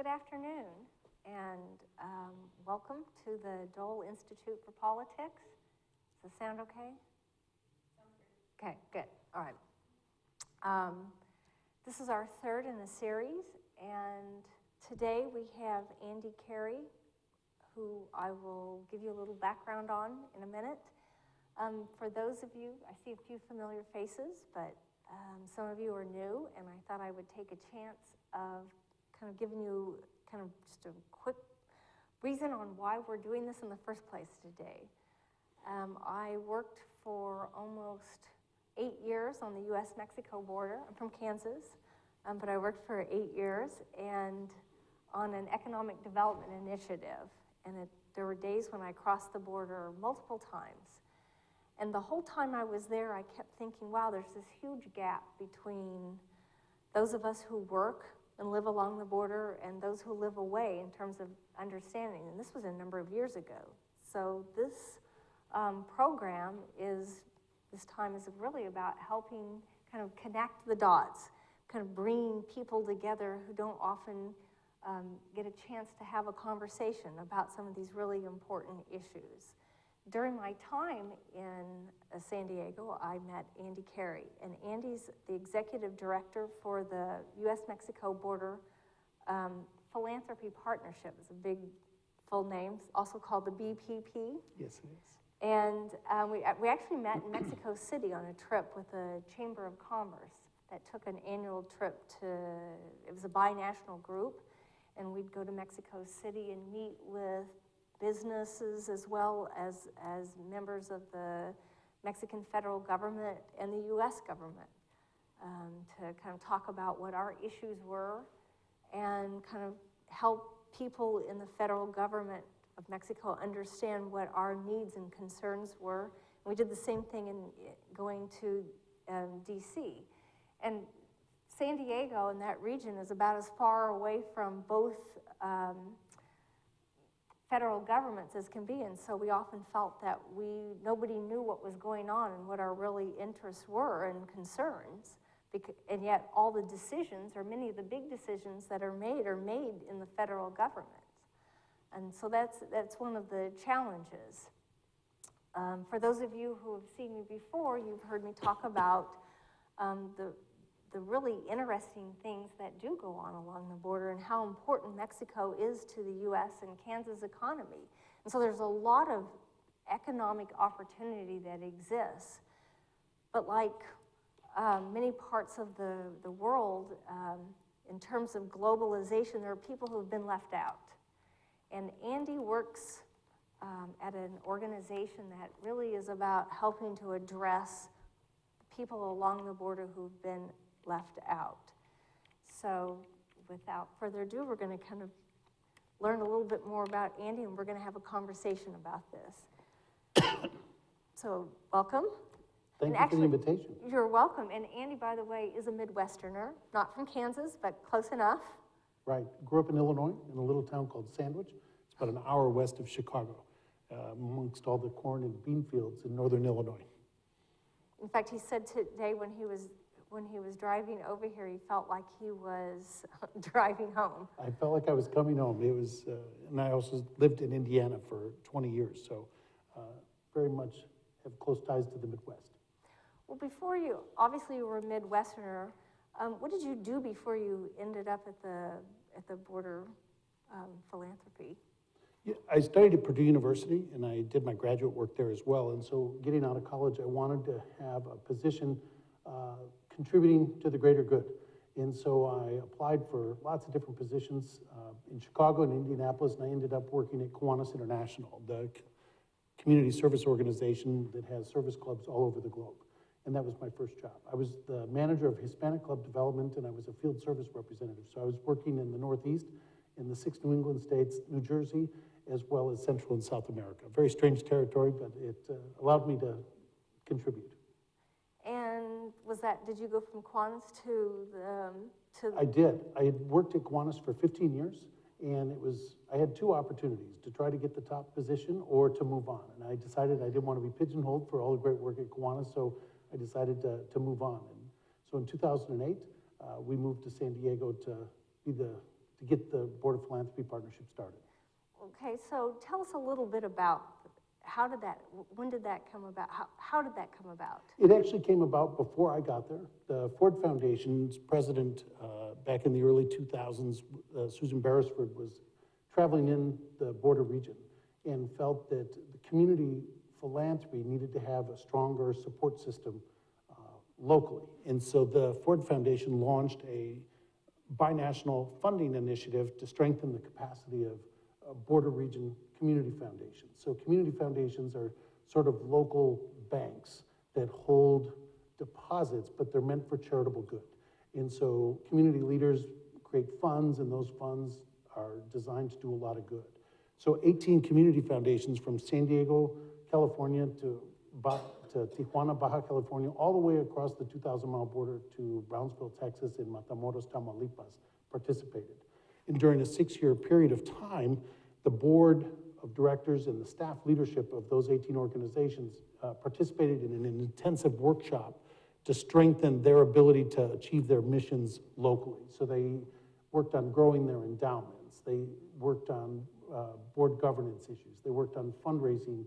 Good afternoon, and welcome to the Dole Institute for Politics. Does this sound okay? Sounds good. Okay, good. All right. This is our third in the series, and today we have Andy Carey, who I will give you a little background on in a minute. For those of you, I see a few familiar faces, but some of you are new, and I thought I would take a chance of kind of giving you kind of just a quick reason on why we're doing this in the first place today. I worked for almost 8 years on the U.S Mexico border. I'm from Kansas, but I worked for 8 years and on an economic development initiative. And there were days when I crossed the border multiple times. And the whole time I was there, I kept thinking, wow, there's this huge gap between those of us who work and live along the border and those who live away in terms of understanding. And this was a number of years ago. So this program this time is really about helping kind of connect the dots, kind of bringing people together who don't often get a chance to have a conversation about some of these really important issues. During my time in San Diego, I met Andy Carey, and Andy's the executive director for the U.S Mexico Border Philanthropy Partnership. It's a big full name, also called the BPP. Yes, it is. And we actually met in Mexico City on a trip with the Chamber of Commerce that took an annual trip it was a BiNational group, and we'd go to Mexico City and meet with businesses as well as members of the Mexican federal government and the U.S. government to kind of talk about what our issues were and kind of help people in the federal government of Mexico understand what our needs and concerns were. And we did the same thing in going to D.C. And San Diego and that region is about as far away from both federal governments as can be, and so we often felt that nobody knew what was going on and what our really interests were and concerns, and yet all the decisions, or many of the big decisions that are made in the federal government. And so that's one of the challenges. For those of you who have seen me before, you've heard me talk about the really interesting things that do go on along the border and how important Mexico is to the U.S. and Kansas economy. And so there's a lot of economic opportunity that exists. But like many parts of the world, in terms of globalization, there are people who have been left out. And Andy works at an organization that really is about helping to address people along the border who've been left out. So without further ado, we're going to kind of learn a little bit more about Andy, and we're going to have a conversation about this. So welcome. Thank you for the invitation. You're welcome. And Andy, by the way, is a Midwesterner, not from Kansas, but close enough. Right. Grew up in Illinois in a little town called Sandwich. It's about an hour west of Chicago, amongst all the corn and bean fields in northern Illinois. In fact, he said today when he was driving over here, he felt like he was driving home. I felt like I was coming home. It was, and I also lived in Indiana for 20 years, so very much have close ties to the Midwest. Well, obviously you were a Midwesterner. What did you do before you ended up at the border philanthropy? Yeah, I studied at Purdue University, and I did my graduate work there as well. And so getting out of college, I wanted to have a position contributing to the greater good. And so I applied for lots of different positions in Chicago and Indianapolis, and I ended up working at Kiwanis International, the community service organization that has service clubs all over the globe. And that was my first job. I was the manager of Hispanic Club Development, and I was a field service representative. So I was working in the Northeast, in the 6 New England states, New Jersey, as well as Central and South America. Very strange territory, but it allowed me to contribute. And did you go from Kiwanis to I did. I had worked at Kiwanis for 15 years, and I had 2 opportunities, to try to get the top position or to move on. And I decided I didn't want to be pigeonholed for all the great work at Kiwanis, so I decided to move on. And so in 2008, we moved to San Diego to be the to get the Border Philanthropy Partnership started. Okay, so tell us a little bit about when did that come about? How did that come about? It actually came about before I got there. The Ford Foundation's president, back in the early 2000s, Susan Beresford, was traveling in the border region and felt that the community philanthropy needed to have a stronger support system locally. And so the Ford Foundation launched a BiNational funding initiative to strengthen the capacity of border region community foundations. So community foundations are sort of local banks that hold deposits, but they're meant for charitable good. And so community leaders create funds, and those funds are designed to do a lot of good. So 18 community foundations from San Diego, California to Tijuana, Baja California, all the way across the 2,000-mile border to Brownsville, Texas, and Matamoros, Tamaulipas participated. And during a 6-year period of time, the board of directors and the staff leadership of those 18 organizations participated in an intensive workshop to strengthen their ability to achieve their missions locally. So they worked on growing their endowments. They worked on board governance issues. They worked on fundraising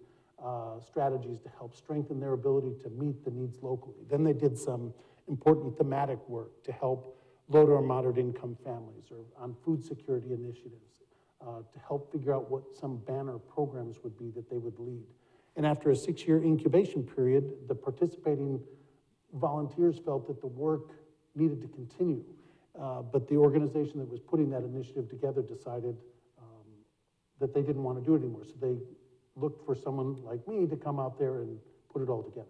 strategies to help strengthen their ability to meet the needs locally. Then they did some important thematic work to help low to moderate income families, or on food security initiatives, to help figure out what some banner programs would be that they would lead. And after a 6-year incubation period, the participating volunteers felt that the work needed to continue. But the organization that was putting that initiative together decided that they didn't want to do it anymore. So they looked for someone like me to come out there and put it all together.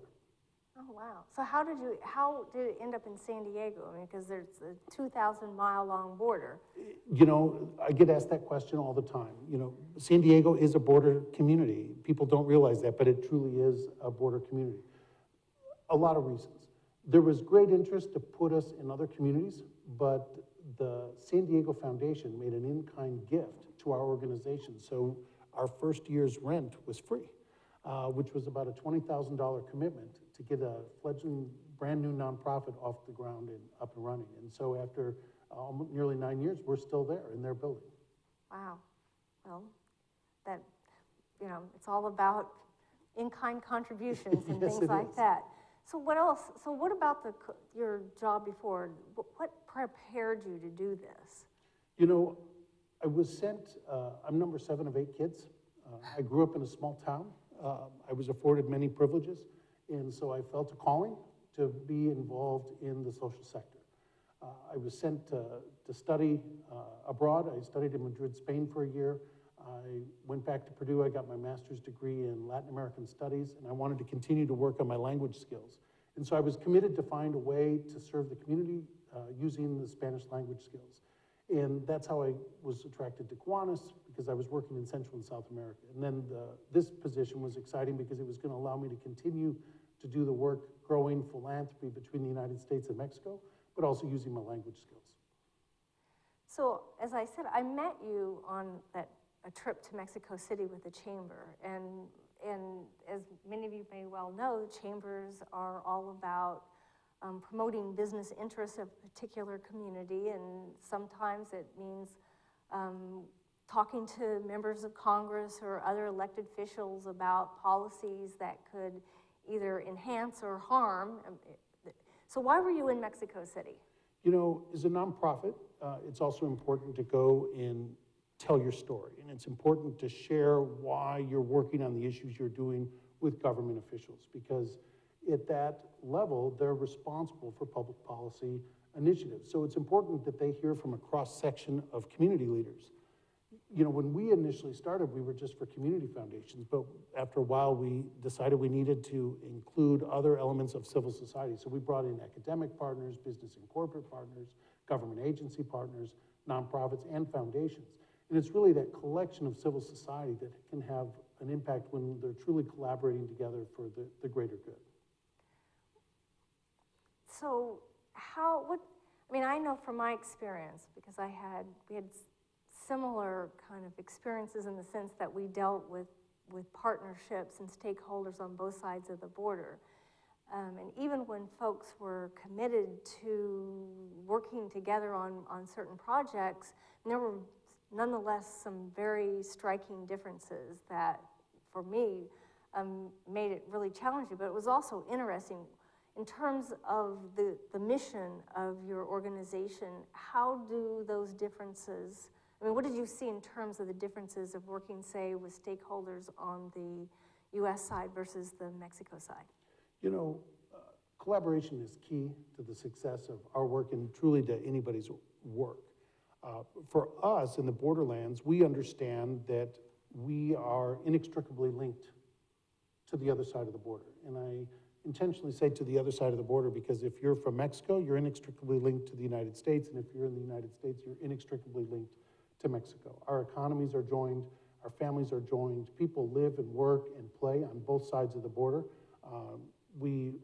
Oh, wow. So how did it end up in San Diego? I mean, because there's a 2,000-mile-long border. You know, I get asked that question all the time. You know, San Diego is a border community. People don't realize that, but it truly is a border community. A lot of reasons. There was great interest to put us in other communities, but the San Diego Foundation made an in-kind gift to our organization. So our first year's rent was free, which was about a $20,000 commitment to get a fledgling brand new nonprofit off the ground and up and running. And so after nearly 9 years, we're still there in their building. Wow. Well, that, you know, it's all about in-kind contributions and Yes, things like is. that. So what else? So what about your job before? What prepared you to do this? You know, I was sent, I'm number 7 of 8 kids. I grew up in a small town. I was afforded many privileges, and so I felt a calling to be involved in the social sector. I was sent to study abroad. I studied in Madrid, Spain for a year. I went back to Purdue. I got my master's degree in Latin American studies, and I wanted to continue to work on my language skills. And so I was committed to find a way to serve the community using the Spanish language skills. And that's how I was attracted to Kiwanis, because I was working in Central and South America. And then this position was exciting because it was going to allow me to continue to do the work growing philanthropy between the United States and Mexico, but also using my language skills. So, as I said, I met you on a trip to Mexico City with the Chamber. And as many of you may well know, the Chambers are all about promoting business interests of a particular community, and sometimes it means talking to members of Congress or other elected officials about policies that could either enhance or harm. So why were you in Mexico City? You know, as a nonprofit, it's also important to go and tell your story, and it's important to share why you're working on the issues you're doing with government officials, because at that level, they're responsible for public policy initiatives. So it's important that they hear from a cross-section of community leaders. You know, when we initially started, we were just for community foundations, but after a while, we decided we needed to include other elements of civil society. So we brought in academic partners, business and corporate partners, government agency partners, nonprofits, and foundations. And it's really that collection of civil society that can have an impact when they're truly collaborating together for the greater good. So I mean, I know from my experience, because we had similar kind of experiences in the sense that we dealt with partnerships and stakeholders on both sides of the border. And even when folks were committed to working together on certain projects, there were nonetheless some very striking differences that, for me, made it really challenging, but it was also interesting. In terms of the mission of your organization, how do those differences, I mean, what did you see in terms of the differences of working, say, with stakeholders on the U.S. side versus the Mexico side? You know, collaboration is key to the success of our work and truly to anybody's work. For us in the borderlands, we understand that we are inextricably linked to the other side of the border. And I intentionally say to the other side of the border because if you're from Mexico, you're inextricably linked to the United States, and if you're in the United States, you're inextricably linked to Mexico. Our economies are joined, our families are joined, people live and work and play on both sides of the border. We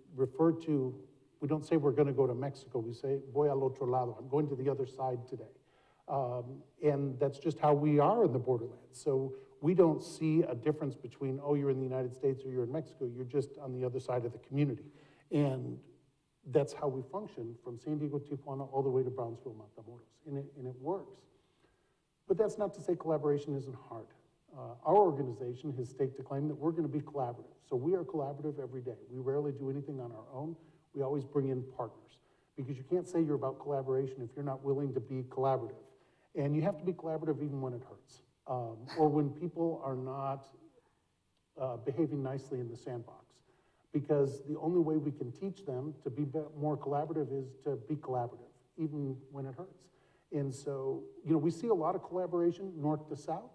don't say we're gonna go to Mexico, we say, voy al otro lado, I'm going to the other side today. And that's just how we are in the borderlands. So we don't see a difference between, oh, you're in the United States or you're in Mexico, you're just on the other side of the community. And that's how we function from San Diego, Tijuana, all the way to Brownsville, Matamoros, and it works. But that's not to say collaboration isn't hard. Our organization has staked a claim that we're gonna be collaborative. So we are collaborative every day. We rarely do anything on our own. We always bring in partners because you can't say you're about collaboration if you're not willing to be collaborative. And you have to be collaborative even when it hurts. Or when people are not behaving nicely in the sandbox. Because the only way we can teach them to be more collaborative is to be collaborative, even when it hurts. And so, you know, we see a lot of collaboration north to south.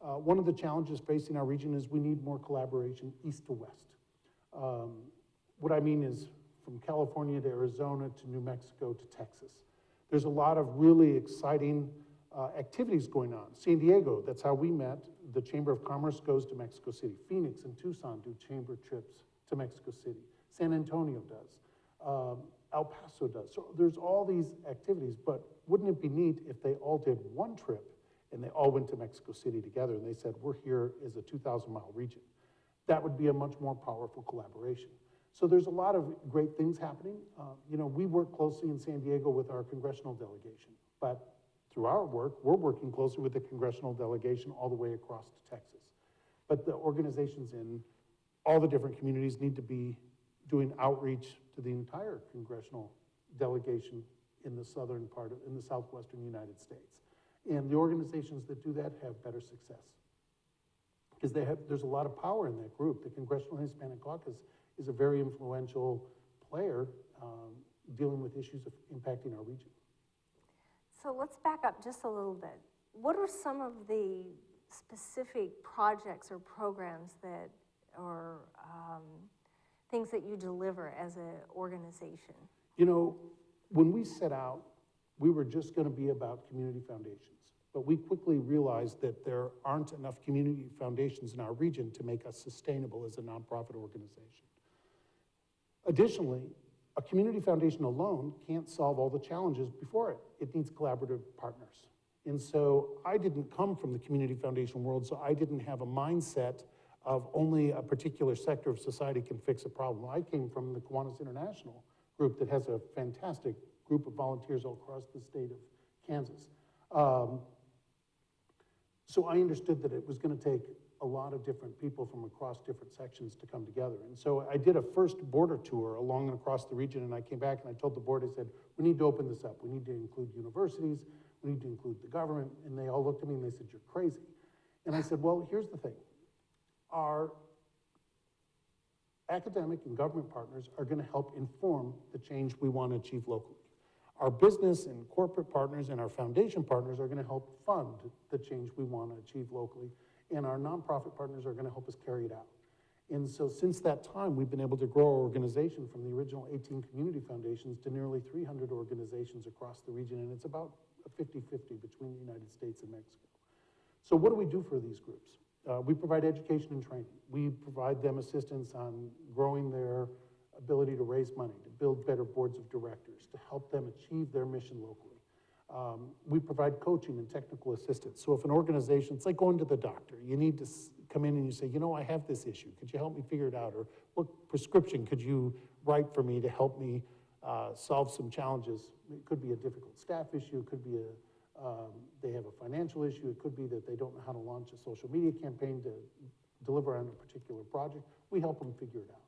One of the challenges facing our region is we need more collaboration east to west. What I mean is from California to Arizona to New Mexico to Texas. There's a lot of really exciting activities going on. San Diego, that's how we met. The Chamber of Commerce goes to Mexico City. Phoenix and Tucson do chamber trips to Mexico City. San Antonio does. El Paso does. So there's all these activities, but wouldn't it be neat if they all did one trip and they all went to Mexico City together and they said, we're here as a 2,000-mile region. That would be a much more powerful collaboration. So there's a lot of great things happening. You know, we work closely in San Diego with our congressional delegation, but through our work, we're working closely with the congressional delegation all the way across to Texas. But the organizations in all the different communities need to be doing outreach to the entire congressional delegation in the southern part of, in the southwestern United States. And the organizations that do that have better success. Because there's a lot of power in that group. The Congressional Hispanic Caucus is a very influential player dealing with issues of impacting our region. So let's back up just a little bit. What are some of the specific projects or programs that, or things that you deliver as an organization? You know, when we set out, we were just gonna be about community foundations. But we quickly realized that there aren't enough community foundations in our region to make us sustainable as a nonprofit organization. Additionally, a community foundation alone can't solve all the challenges before it. It needs collaborative partners. And so I didn't come from the community foundation world, so I didn't have a mindset of only a particular sector of society can fix a problem. I came from the Kiwanis International group that has a fantastic group of volunteers all across the state of Kansas. So I understood that it was gonna take a lot of different people from across different sections to come together. And so I did a first border tour along and across the region, and I came back and I told the board, I said, we need to open this up. We need to include universities, we need to include the government. And they all looked at me and they said, you're crazy. And I said, well, here's the thing. Our academic and government partners are gonna help inform the change we want to achieve locally. Our business and corporate partners and our foundation partners are gonna help fund the change we want to achieve locally. And our nonprofit partners are gonna help us carry it out. And so since that time, we've been able to grow our organization from the original 18 community foundations to nearly 300 organizations across the region, and it's about a 50-50 between the United States and Mexico. So what do we do for these groups? We provide education and training. We provide them assistance on growing their ability to raise money, to build better boards of directors, to help them achieve their mission locally. We provide coaching and technical assistance. So if an organization, it's like going to the doctor. You need to come in and you say, you know, I have this issue. Could you help me figure it out? Or what prescription could you right for me to help me solve some challenges. It could be a difficult staff issue, it could be they have a financial issue, it could be that they don't know how to launch a social media campaign to deliver on a particular project. We help them figure it out.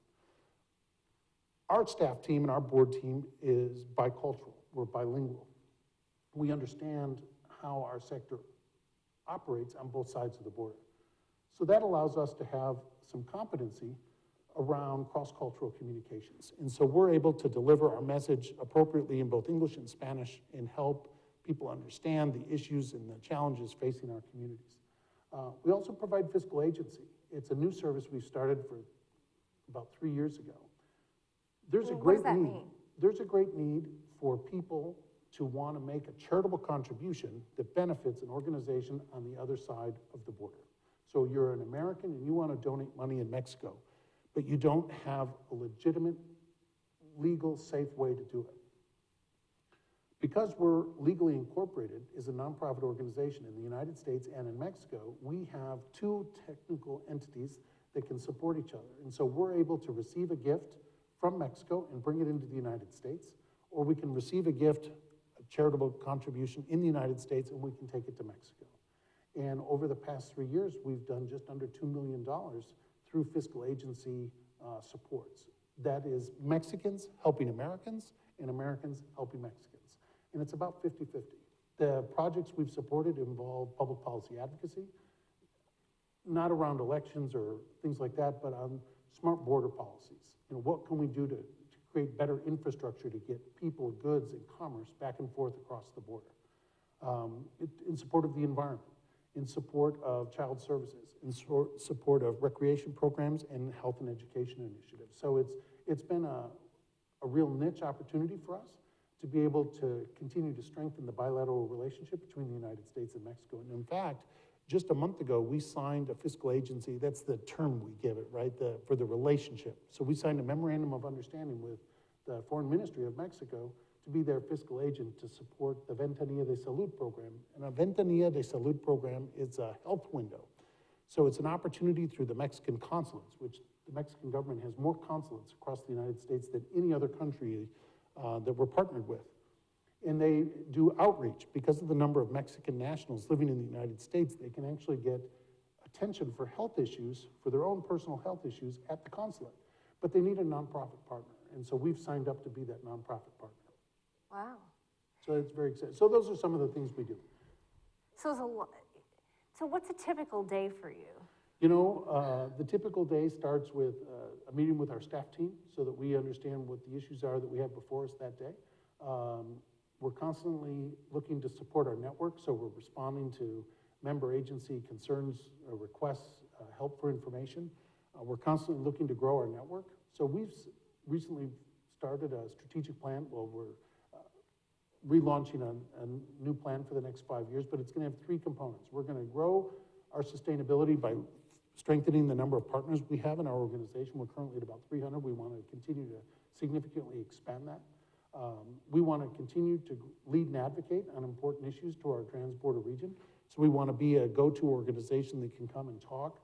Our staff team and our board team is bicultural, we're bilingual. We understand how our sector operates on both sides of the border. So that allows us to have some competency around cross-cultural communications. And so we're able to deliver our message appropriately in both English and Spanish and help people understand the issues and the challenges facing our communities. We also provide fiscal agency. It's a new service we started for about 3 years ago. There's a What great does that need. mean? There's a great need for people to want to make a charitable contribution that benefits an organization on the other side of the border. So you're an American and you want to donate money in Mexico, but you don't have a legitimate, legal, safe way to do it. Because we're legally incorporated as a nonprofit organization in the United States and in Mexico, we have two technical entities that can support each other. And so we're able to receive a gift from Mexico and bring it into the United States, or we can receive a gift, a charitable contribution in the United States, and we can take it to Mexico. And over the past 3 years, we've done just under $2 million through fiscal agency supports. That is Mexicans helping Americans and Americans helping Mexicans. And it's about 50-50. The projects we've supported involve public policy advocacy, not around elections or things like that, but on smart border policies. You know, what can we do to create better infrastructure to get people, goods, and commerce back and forth across the border? In support of the environment, in support of child services, in support of recreation programs and health and education initiatives. So it's been a real niche opportunity for us to be able to continue to strengthen the bilateral relationship between the United States and Mexico. And in fact, just a month ago, we signed a fiscal agency, that's the term we give it, right, for the relationship. So we signed a memorandum of understanding with the Foreign Ministry of Mexico to be their fiscal agent to support the Ventanilla de Salud program. And a Ventanilla de Salud program is a health window. So it's an opportunity through the Mexican consulates, which the Mexican government has more consulates across the United States than any other country that we're partnered with. And they do outreach. Because of the number of Mexican nationals living in the United States, they can actually get attention for health issues, for their own personal health issues at the consulate. But they need a nonprofit partner. And so we've signed up to be that nonprofit partner. Wow. So it's very exciting. So those are some of the things we do. So what's a typical day for you? You know, the typical day starts with a meeting with our staff team so that we understand what the issues are that we have before us that day. We're constantly looking to support our network, so we're responding to member agency concerns, requests, help for information. We're constantly looking to grow our network. So we've recently started a strategic plan. Well, we're relaunching a new plan for the next 5 years, but it's going to have 3 components. We're going to grow our sustainability by strengthening the number of partners we have in our organization. We're currently at about 300. We want to continue to significantly expand that. We want to continue to lead and advocate on important issues to our trans-border region. So we want to be a go-to organization that can come and talk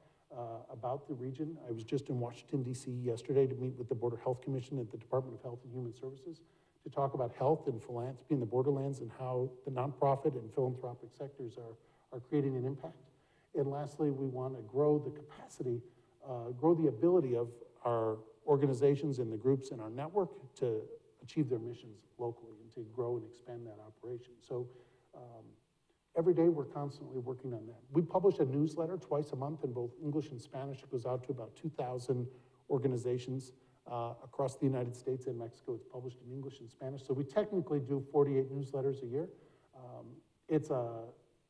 about the region. I was just in Washington, D.C. yesterday to meet with the Border Health Commission at the Department of Health and Human Services to talk about health and philanthropy in the borderlands and how the nonprofit and philanthropic sectors are creating an impact. And lastly, we want to grow the capacity, grow the ability of our organizations and the groups in our network to achieve their missions locally and to grow and expand that operation. So every day we're constantly working on that. We publish a newsletter twice a month in both English and Spanish. It goes out to about 2,000 organizations across the United States and Mexico. It's published in English and Spanish. So we technically do 48 newsletters a year. It's a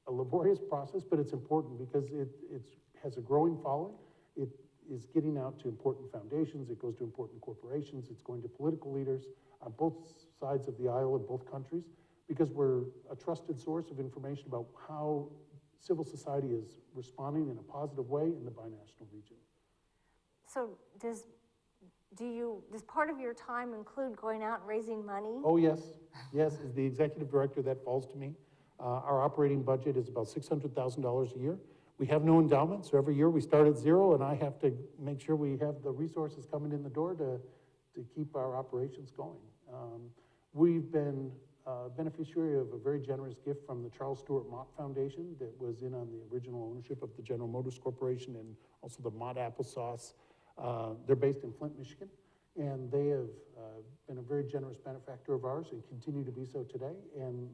laborious process, but it's important because it has a growing following. It is getting out to important foundations. It goes to important corporations. It's going to political leaders on both sides of the aisle in both countries because we're a trusted source of information about how civil society is responding in a positive way in the BiNational region. So does part of your time include going out and raising money? Oh, yes. Yes, as the executive director, that falls to me. Our operating budget is about $600,000 a year. We have no endowment, so every year we start at zero, and I have to make sure we have the resources coming in the door to to keep our operations going. We've been beneficiary of a very generous gift from the Charles Stewart Mott Foundation that was in on the original ownership of the General Motors Corporation and also the Mott Applesauce. They're based in Flint, Michigan, and they have been a very generous benefactor of ours and continue to be so today. And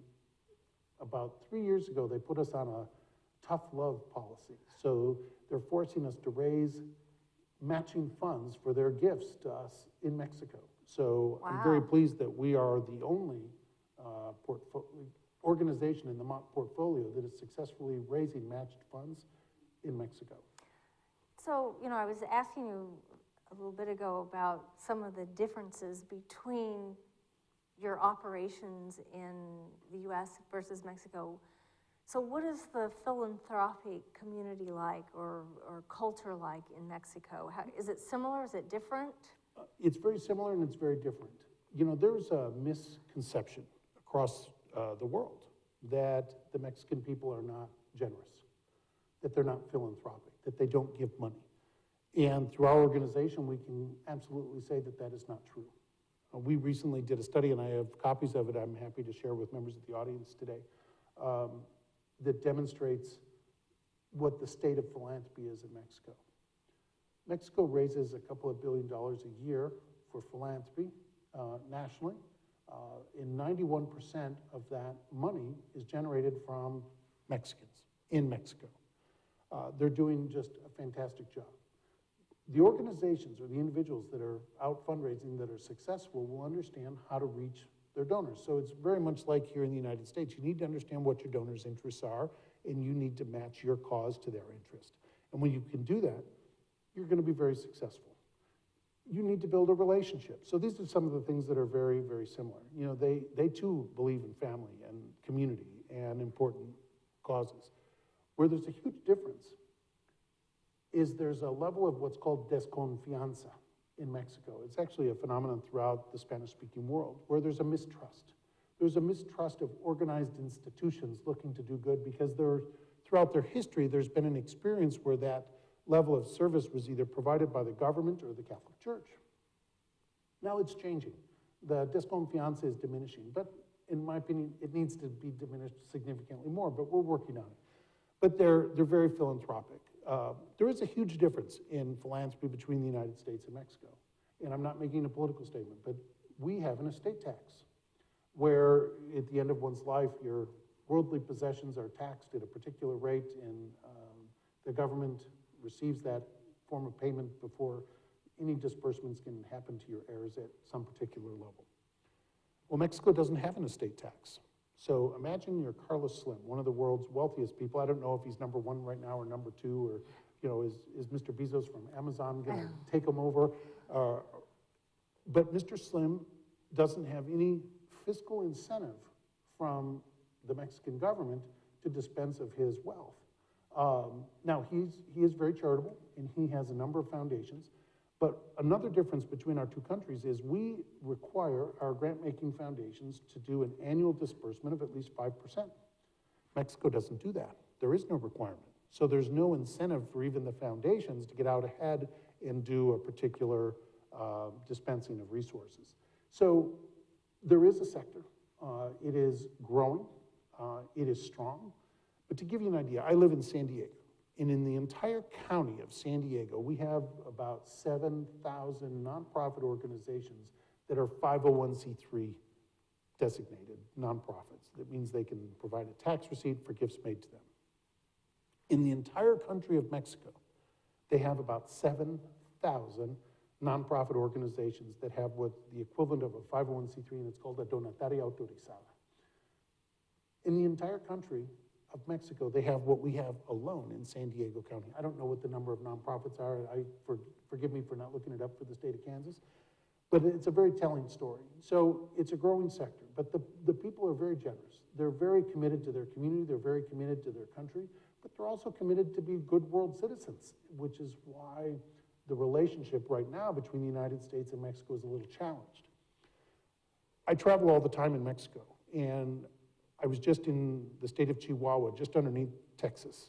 about 3 years ago, they put us on a tough love policy. So they're forcing us to raise matching funds for their gifts to us in Mexico. So I'm very Wow. pleased that we are the only organization in the Mott portfolio that is successfully raising matched funds in Mexico. So, I was asking you a little bit ago about some of the differences between your operations in the U.S. versus Mexico. So what is the philanthropic community like or culture like in Mexico? Is it similar? Is it different? It's very similar and it's very different. There's a misconception across the world that the Mexican people are not generous, that they're not philanthropic, that they don't give money. And through our organization, we can absolutely say that that is not true. We recently did a study, and I have copies of it I'm happy to share with members of the audience today, that demonstrates what the state of philanthropy is in Mexico. Mexico raises a couple of $1 billion a year for philanthropy nationally, and 91% of that money is generated from Mexicans in Mexico. They're doing just a fantastic job. The organizations or the individuals that are out fundraising that are successful will understand how to reach their donors. So it's very much like here in the United States. You need to understand what your donors' interests are, and you need to match your cause to their interest. And when you can do that, you're going to be very successful. You need to build a relationship. So these are some of the things that are very, very similar. They too believe in family and community and important causes. Where there's a huge difference is there's a level of what's called desconfianza in Mexico. It's actually a phenomenon throughout the Spanish-speaking world, where there's a mistrust. There's a mistrust of organized institutions looking to do good because throughout their history, there's been an experience where that level of service was either provided by the government or the Catholic Church. Now it's changing. The desconfianza is diminishing, but in my opinion, it needs to be diminished significantly more, but we're working on it. But they're very philanthropic. There is a huge difference in philanthropy between the United States and Mexico. And I'm not making a political statement, but we have an estate tax where at the end of one's life, your worldly possessions are taxed at a particular rate, and the government receives that form of payment before any disbursements can happen to your heirs at some particular level. Well, Mexico doesn't have an estate tax. So imagine you're Carlos Slim, one of the world's wealthiest people. I don't know if he's number one right now or number two, or is Mr. Bezos from Amazon going to take him over? But Mr. Slim doesn't have any fiscal incentive from the Mexican government to dispense of his wealth. Now, he is very charitable, and he has a number of foundations. But another difference between our two countries is we require our grant-making foundations to do an annual disbursement of at least 5%. Mexico doesn't do that. There is no requirement. So there's no incentive for even the foundations to get out ahead and do a particular dispensing of resources. So there is a sector. It is growing. It is strong. But to give you an idea, I live in San Diego. And in the entire county of San Diego, we have about 7,000 nonprofit organizations that are 501c3 designated nonprofits. That means they can provide a tax receipt for gifts made to them. In the entire country of Mexico, they have about 7,000 nonprofit organizations that have what the equivalent of a 501c3, and it's called a donataria autorizada. In the entire country of Mexico, they have what we have alone in San Diego County. I don't know what the number of nonprofits are. Forgive me for not looking it up for the state of Kansas, but it's a very telling story. So it's a growing sector, but the people are very generous. They're very committed to their community. They're very committed to their country, but they're also committed to be good world citizens, which is why the relationship right now between the United States and Mexico is a little challenged. I travel all the time in Mexico, and I was just in the state of Chihuahua, just underneath Texas,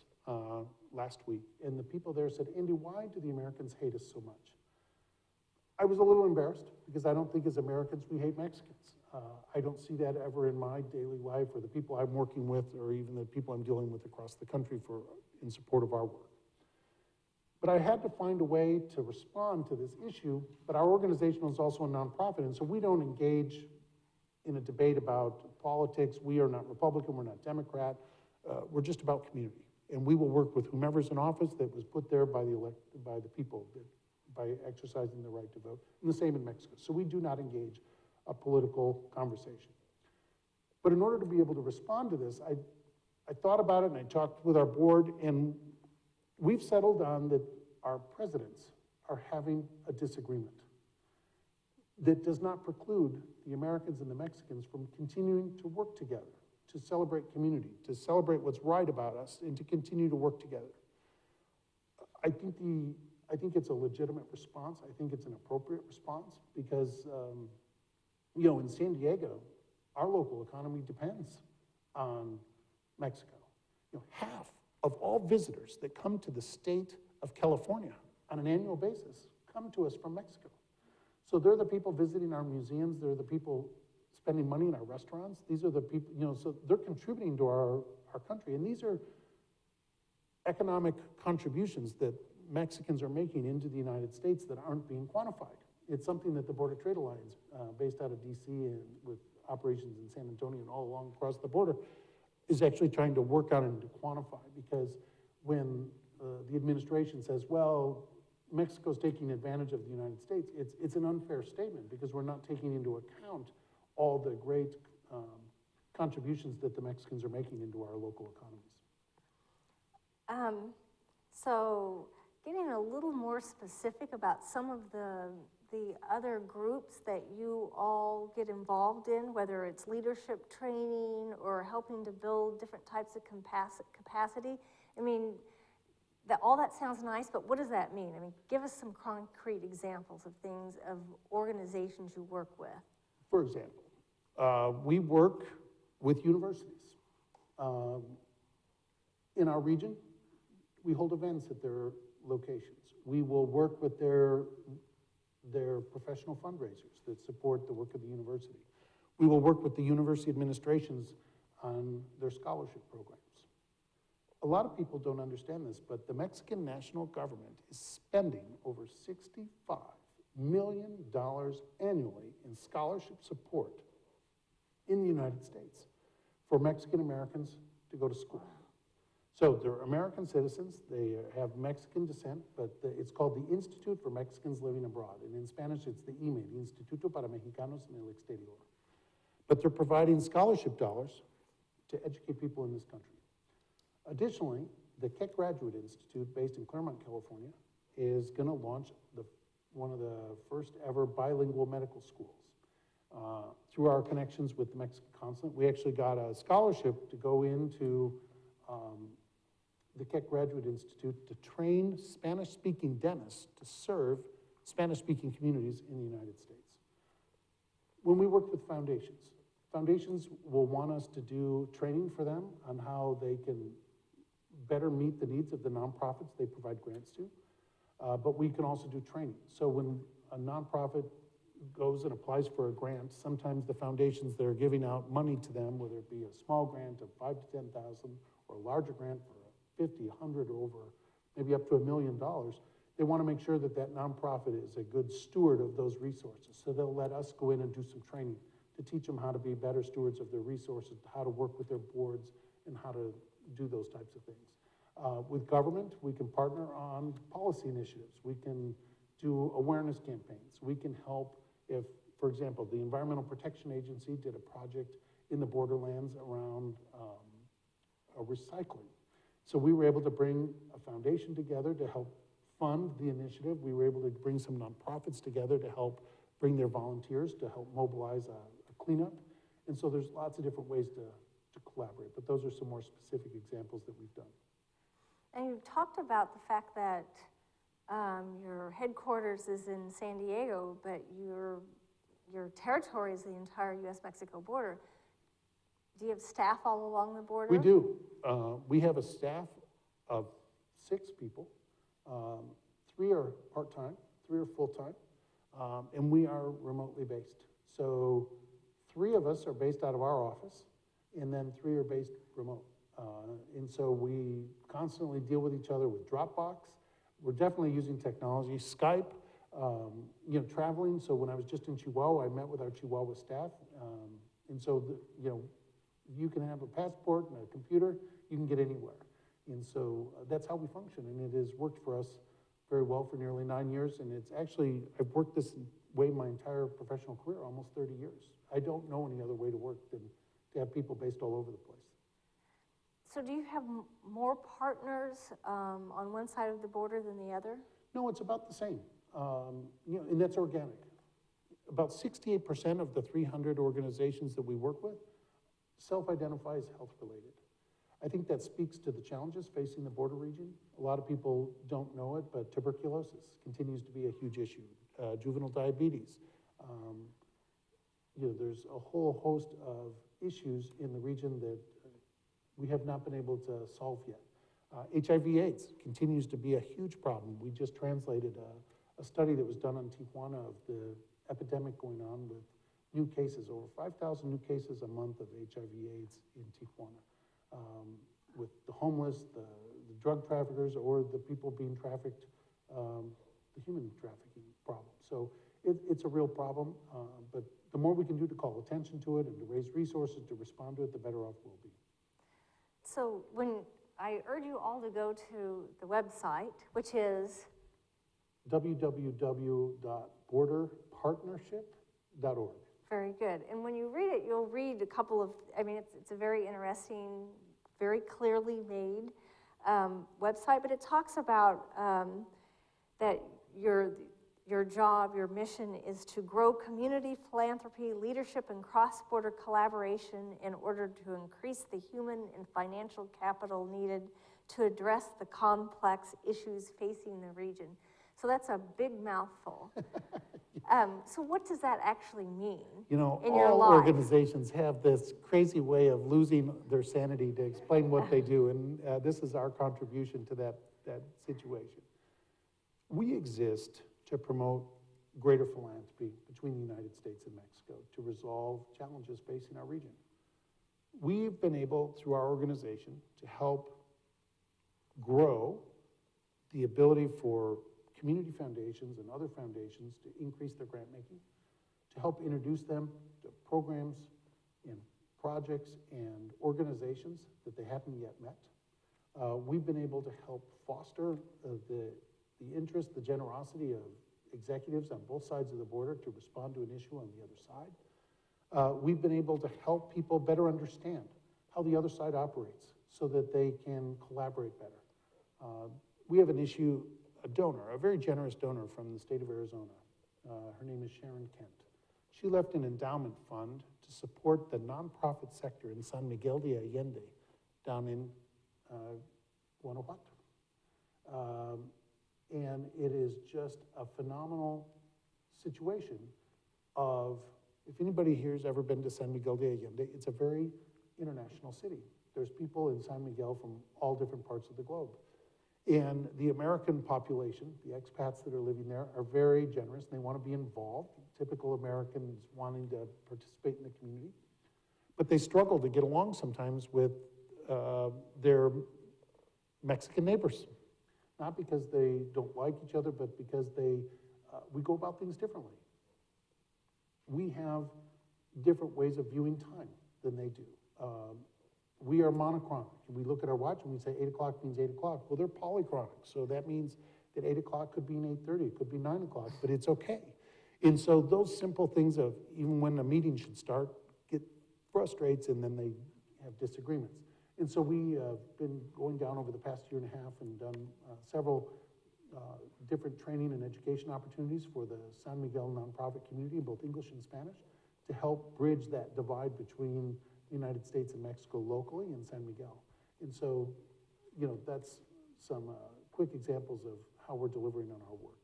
last week, and the people there said, Andy, why do the Americans hate us so much? I was a little embarrassed because I don't think as Americans we hate Mexicans. I don't see that ever in my daily life or the people I'm working with or even the people I'm dealing with across the country in support of our work. But I had to find a way to respond to this issue, but our organization is also a nonprofit, and so we don't engage in a debate about politics. We are not Republican, we're not Democrat, we're just about community. And we will work with whomever's in office that was put there by the people, by exercising the right to vote, and the same in Mexico. So we do not engage a political conversation. But in order to be able to respond to this, I thought about it and I talked with our board, and we've settled on that our presidents are having a disagreement that does not preclude the Americans and the Mexicans from continuing to work together, to celebrate community, to celebrate what's right about us, and to continue to work together. I think it's a legitimate response. I think it's an appropriate response because, you know, in San Diego, our local economy depends on Mexico. You know, half of all visitors that come to the state of California on an annual basis come to us from Mexico. So they're the people visiting our museums, they're the people spending money in our restaurants, these are the people, you know, so they're contributing to our country, and these are economic contributions that Mexicans are making into the United States that aren't being quantified. It's something that the Border Trade Alliance, based out of DC and with operations in San Antonio and all along across the border, is actually trying to work on and to quantify, because when the administration says, well, Mexico's taking advantage of the United States, it's an unfair statement because we're not taking into account all the great contributions that the Mexicans are making into our local economies. So getting a little more specific about some of the other groups that you all get involved in, whether it's leadership training or helping to build different types of capacity. I mean, all that sounds nice, but what does that mean? I mean, give us some concrete examples of things, of organizations you work with. For example, we work with universities. In our region, we hold events at their locations. We will work with their professional fundraisers that support the work of the university. We will work with the university administrations on their scholarship programs. A lot of people don't understand this, but the Mexican national government is spending over $65 million annually in scholarship support in the United States for Mexican Americans to go to school. So they're American citizens, they have Mexican descent, but it's called the Institute for Mexicans Living Abroad, and in Spanish it's the IME, the Instituto para Mexicanos en el Exterior. But they're providing scholarship dollars to educate people in this country. Additionally, the Keck Graduate Institute, based in Claremont, California, is going to launch one of the first ever bilingual medical schools. Through our connections with the Mexican consulate, we actually got a scholarship to go into the Keck Graduate Institute to train Spanish-speaking dentists to serve Spanish-speaking communities in the United States. When we work with foundations will want us to do training for them on how they can better meet the needs of the nonprofits they provide grants to, but we can also do training. So when a nonprofit goes and applies for a grant, sometimes the foundations that are giving out money to them, whether it be a small grant of $5,000 to $10,000 or a larger grant for 50, 100, or over, maybe up to $1 million, they want to make sure that that nonprofit is a good steward of those resources. So they'll let us go in and do some training to teach them how to be better stewards of their resources, how to work with their boards, and how to do those types of things. With government, we can partner on policy initiatives. We can do awareness campaigns. We can help if, for example, the Environmental Protection Agency did a project in the borderlands around recycling. So we were able to bring a foundation together to help fund the initiative. We were able to bring some nonprofits together to help bring their volunteers to help mobilize a cleanup. And so there's lots of different ways to collaborate, but those are some more specific examples that we've done. And you talked about the fact that your headquarters is in San Diego, but your territory is the entire U.S. Mexico border. Do you have staff all along the border? We do. We have a staff of 6 people. 3 are part-time, 3 are full-time. And we are remotely based. So 3 of us are based out of our office, and then 3 are based remote. And so we constantly deal with each other with Dropbox. We're definitely using technology, Skype, traveling. So when I was just in Chihuahua, I met with our Chihuahua staff. And so, you can have a passport and a computer, you can get anywhere. And so that's how we function. And it has worked for us very well for nearly 9 years. And it's actually, I've worked this way my entire professional career, almost 30 years. I don't know any other way to work than to have people based all over the place. So do you have more partners on one side of the border than the other? No, it's about the same, and that's organic. About 68% of the 300 organizations that we work with self-identify as health-related. I think that speaks to the challenges facing the border region. A lot of people don't know it, but tuberculosis continues to be a huge issue. Juvenile diabetes. There's a whole host of issues in the region that we have not been able to solve yet. HIV/AIDS continues to be a huge problem. We just translated a study that was done on Tijuana of the epidemic going on with new cases, over 5,000 new cases a month of HIV/AIDS in Tijuana. With the homeless, the drug traffickers, or the people being trafficked, the human trafficking problem. So it's a real problem, but the more we can do to call attention to it and to raise resources to respond to it, the better off we'll be. So when I urge you all to go to the website, which is www.borderpartnership.org. Very good. And when you read it, you'll read a couple of, it's a very interesting, very clearly made website, but it talks about that your job, your mission is to grow community philanthropy, leadership, and cross-border collaboration in order to increase the human and financial capital needed to address the complex issues facing the region. So that's a big mouthful. So what does that actually mean in your all life? Organizations have this crazy way of losing their sanity to explain what they do, and this is our contribution to that situation. We exist to promote greater philanthropy between the United States and Mexico to resolve challenges facing our region. We've been able, through our organization, to help grow the ability for community foundations and other foundations to increase their grant making, to help introduce them to programs and projects and organizations that they haven't yet met. We've been able to help foster the interest, the generosity of executives on both sides of the border to respond to an issue on the other side. We've been able to help people better understand how the other side operates so that they can collaborate better. We have a donor, a very generous donor from the state of Arizona. Her name is Sharon Kent. She left an endowment fund to support the nonprofit sector in San Miguel de Allende down in Guanajuato. And it is just a phenomenal situation of, if anybody here has ever been to San Miguel de Allende, it's a very international city. There's people in San Miguel from all different parts of the globe. And the American population, the expats that are living there, are very generous and they want to be involved. Typical Americans wanting to participate in the community. But they struggle to get along sometimes with their Mexican neighbors. Not because they don't like each other, but because we go about things differently. We have different ways of viewing time than they do. We are monochronic. We look at our watch and we say 8 o'clock means 8 o'clock. Well, they're polychronic, so that means that 8 o'clock could be 8:30, it could be 9 o'clock, but it's okay. And so those simple things of even when a meeting should start get frustrates, and then they have disagreements. And so we have been going down over the past year and a half and done several different training and education opportunities for the San Miguel nonprofit community in both English and Spanish to help bridge that divide between the United States and Mexico locally in San Miguel. And so, that's some quick examples of how we're delivering on our work.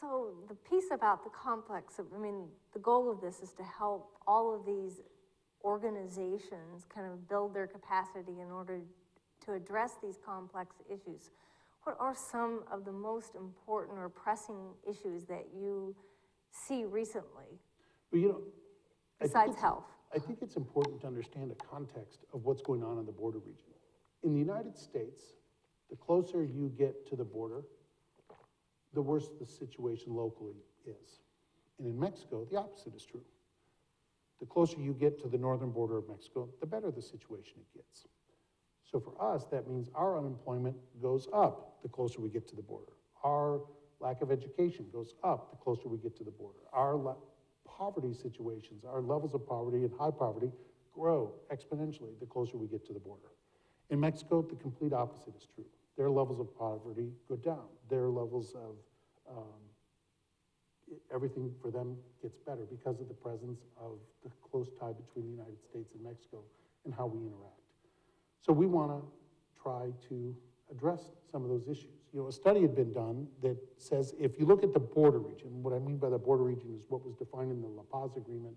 So the piece about the complex, the goal of this is to help all of these organizations kind of build their capacity in order to address these complex issues. What are some of the most important or pressing issues that you see recently, But you know, I think besides it's- health? I think it's important to understand the context of what's going on in the border region. In the United States, the closer you get to the border, the worse the situation locally is. And in Mexico, the opposite is true. The closer you get to the northern border of Mexico, the better the situation it gets. So for us, that means our unemployment goes up the closer we get to the border. Our lack of education goes up the closer we get to the border. Our poverty situations, our levels of poverty and high poverty grow exponentially the closer we get to the border. In Mexico, the complete opposite is true. Their levels of poverty go down. Their levels of everything for them gets better because of the presence of the close tie between the United States and Mexico and how we interact. So we want to try to address some of those issues. You know, a study had been done that says if you look at the border region, what I mean by the border region is what was defined in the La Paz Agreement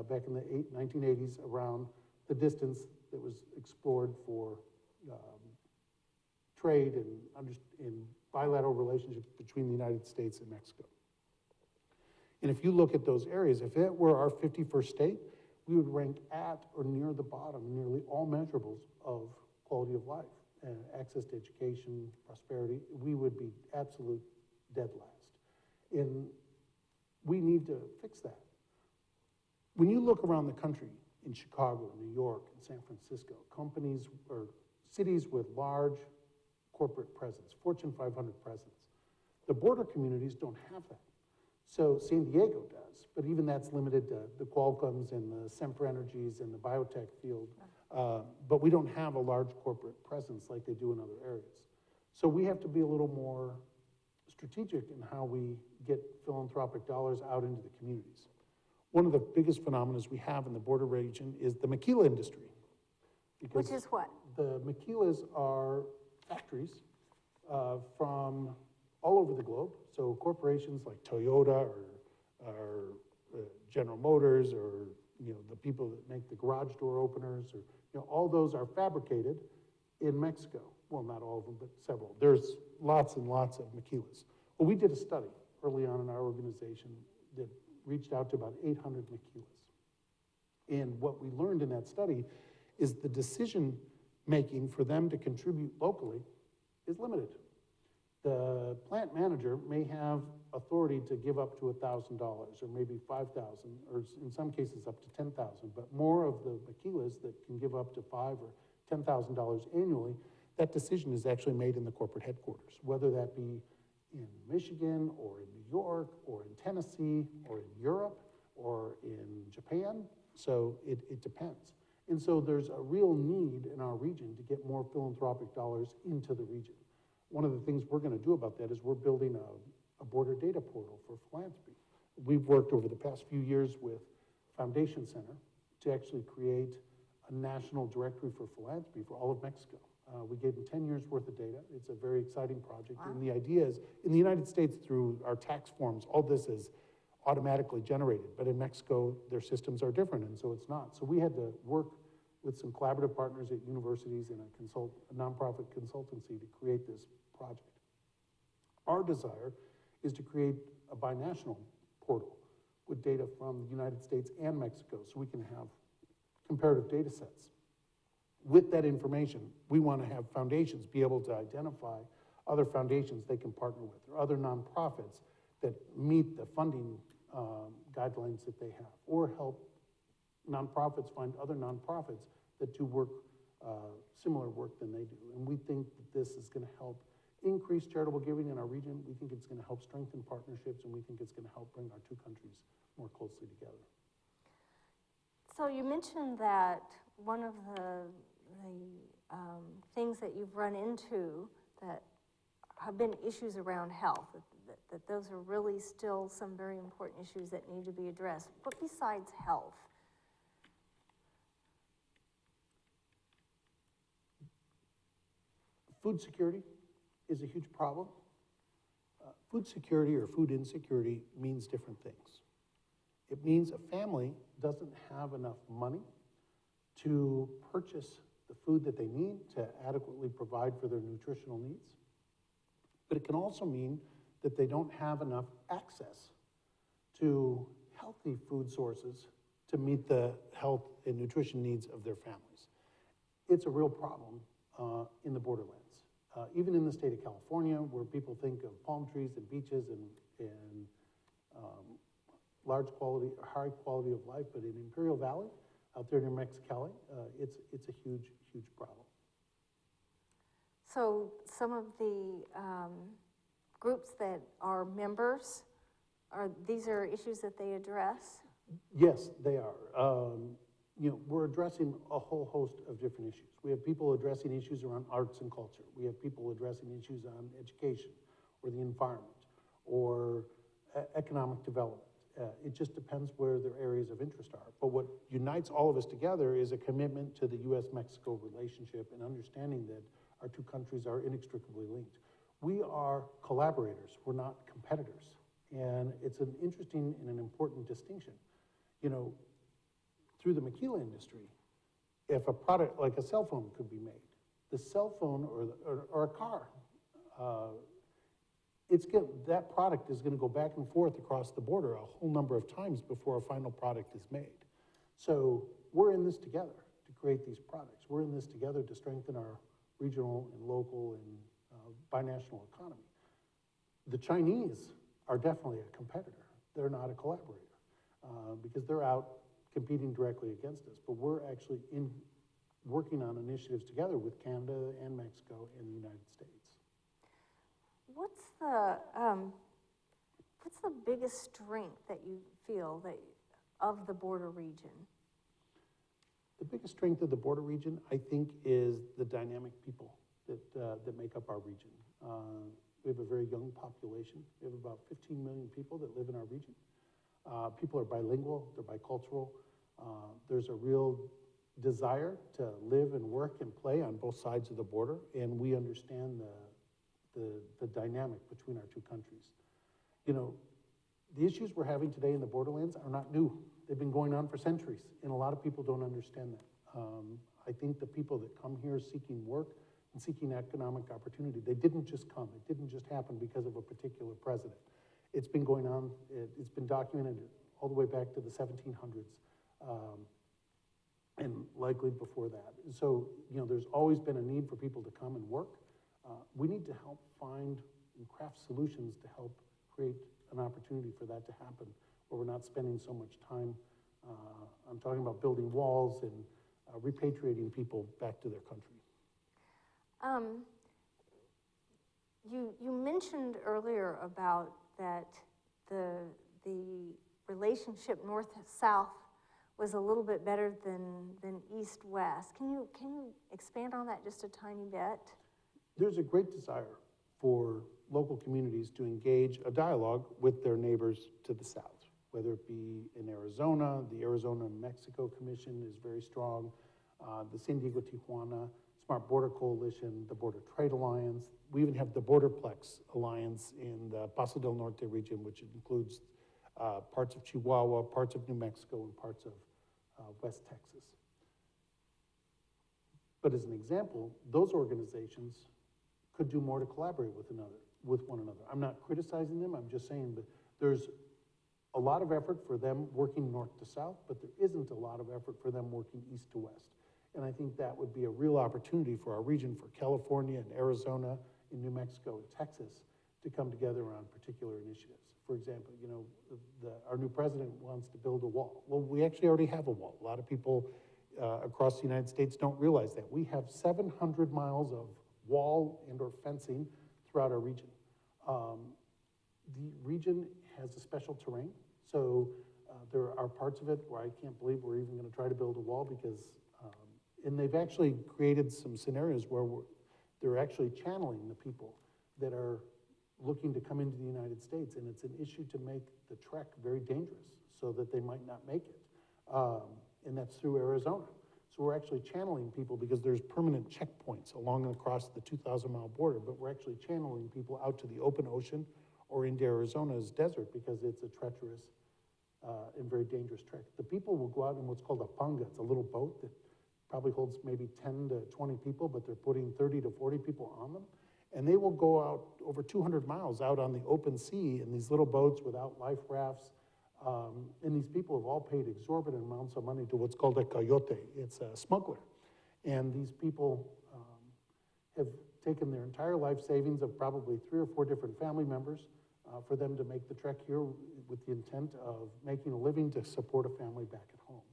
back in the 1980s around the distance that was explored for trade and bilateral relationships between the United States and Mexico. And if you look at those areas, if it were our 51st state, we would rank at or near the bottom in nearly all measurables of quality of life, access to education, prosperity. We would be absolute dead last. And we need to fix that. When you look around the country, in Chicago, New York, and San Francisco, companies or cities with large corporate presence, Fortune 500 presence, the border communities don't have that. So San Diego does, but even that's limited to the Qualcomms and the Sempra Energies and the biotech field. But we don't have a large corporate presence like they do in other areas. So we have to be a little more strategic in how we get philanthropic dollars out into the communities. One of the biggest phenomena we have in the border region is the maquila industry. Which is what? The maquilas are factories from all over the globe. So corporations like Toyota or General Motors or the people that make the garage door openers or all those are fabricated in Mexico. Well, not all of them, but several. There's lots and lots of maquilas. Well, we did a study early on in our organization that reached out to about 800 maquilas. And what we learned in that study is the decision making for them to contribute locally is limited. The plant manager may have authority to give up to $1,000 or maybe $5,000 or in some cases up to $10,000, but more of the maquilas that can give up to $5,000 or $10,000 annually, that decision is actually made in the corporate headquarters, whether that be in Michigan or in New York or in Tennessee or in Europe or in Japan. So it depends. And so there's a real need in our region to get more philanthropic dollars into the region. One of the things we're going to do about that is we're building a border data portal for philanthropy. We've worked over the past few years with Foundation Center to actually create a national directory for philanthropy for all of Mexico. We gave them 10 years worth of data. It's a very exciting project. Wow. And the idea is, in the United States, through our tax forms, all this is automatically generated. But in Mexico, their systems are different, and so it's not. So we had to work with some collaborative partners at universities and a nonprofit consultancy to create this project. Our desire is to create a BiNational portal with data from the United States and Mexico so we can have comparative data sets. With that information, we want to have foundations be able to identify other foundations they can partner with or other nonprofits that meet the funding guidelines that they have, or help nonprofits find other nonprofits that do work, similar work than they do. And we think that this is going to help increase charitable giving in our region. We think it's going to help strengthen partnerships, and we think it's going to help bring our two countries more closely together. So you mentioned that one of the things that you've run into that have been issues around health, that those are really still some very important issues that need to be addressed. What besides health? Food security is a huge problem. Food security or food insecurity means different things. It means a family doesn't have enough money to purchase the food that they need to adequately provide for their nutritional needs. But it can also mean that they don't have enough access to healthy food sources to meet the health and nutrition needs of their families. It's a real problem in the borderlands. Even in the state of California, where people think of palm trees and beaches and high quality of life, but in Imperial Valley, out there near Mexicali, it's a huge, huge problem. So some of the groups that are members, these are issues that they address? Yes, they are. We're addressing a whole host of different issues. We have people addressing issues around arts and culture. We have people addressing issues on education or the environment or economic development. It just depends where their areas of interest are. But what unites all of us together is a commitment to the U.S.-Mexico relationship and understanding that our two countries are inextricably linked. We are collaborators, we're not competitors. And it's an interesting and an important distinction. Through the maquila industry, if a product like a cell phone could be made, the cell phone or a car, that product is going to go back and forth across the border a whole number of times before a final product is made. So we're in this together to create these products. We're in this together to strengthen our regional and local and binational economy. The Chinese are definitely a competitor. They're not a collaborator because they're out competing directly against us. But we're actually working on initiatives together with Canada and Mexico and the United States. What's the biggest strength that you feel of the border region? The biggest strength of the border region, I think, is the dynamic people that make up our region. We have a very young population. We have about 15 million people that live in our region. People are bilingual, they're bicultural. There's a real desire to live and work and play on both sides of the border, and we understand the dynamic between our two countries. The issues we're having today in the borderlands are not new. They've been going on for centuries, and a lot of people don't understand that. I think the people that come here seeking work and seeking economic opportunity, they didn't just come. It didn't just happen because of a particular president. It's been going on, it's been documented all the way back to the 1700s, and likely before that. So, there's always been a need for people to come and work. We need to help find and craft solutions to help create an opportunity for that to happen, where we're not spending so much time. I'm talking about building walls and repatriating people back to their country. You mentioned earlier about that the relationship north-south was a little bit better than east-west. Can you expand on that just a tiny bit? There's a great desire for local communities to engage a dialogue with their neighbors to the south, whether it be in Arizona. The Arizona-Mexico Commission is very strong. The San Diego-Tijuana Smart Border Coalition, the Border Trade Alliance. We even have the Borderplex Alliance in the Paso del Norte region, which includes parts of Chihuahua, parts of New Mexico, and parts of West Texas. But as an example, those organizations could do more to collaborate with one another. I'm not criticizing them, I'm just saying that there's a lot of effort for them working north to south, but there isn't a lot of effort for them working east to west. And I think that would be a real opportunity for our region, for California and Arizona and New Mexico and Texas to come together around particular initiatives. For example, our new president wants to build a wall. Well, we actually already have a wall. A lot of people across the United States don't realize that. We have 700 miles of wall and or fencing throughout our region. The region has a special terrain, so there are parts of it where I can't believe we're even going to try to build a wall because, and they've actually created some scenarios where they're actually channeling the people that are looking to come into the United States, and it's an issue to make the trek very dangerous so that they might not make it, and that's through Arizona. So we're actually channeling people because there's permanent checkpoints along and across the 2,000-mile border, but we're actually channeling people out to the open ocean or into Arizona's desert because it's a treacherous and very dangerous trek. The people will go out in what's called a panga. It's a little boat that probably holds maybe 10 to 20 people, but they're putting 30 to 40 people on them. And they will go out over 200 miles out on the open sea in these little boats without life rafts. And these people have all paid exorbitant amounts of money to what's called a coyote. It's a smuggler. And these people have taken their entire life savings of probably 3 or 4 different family members for them to make the trek here with the intent of making a living to support a family back at home.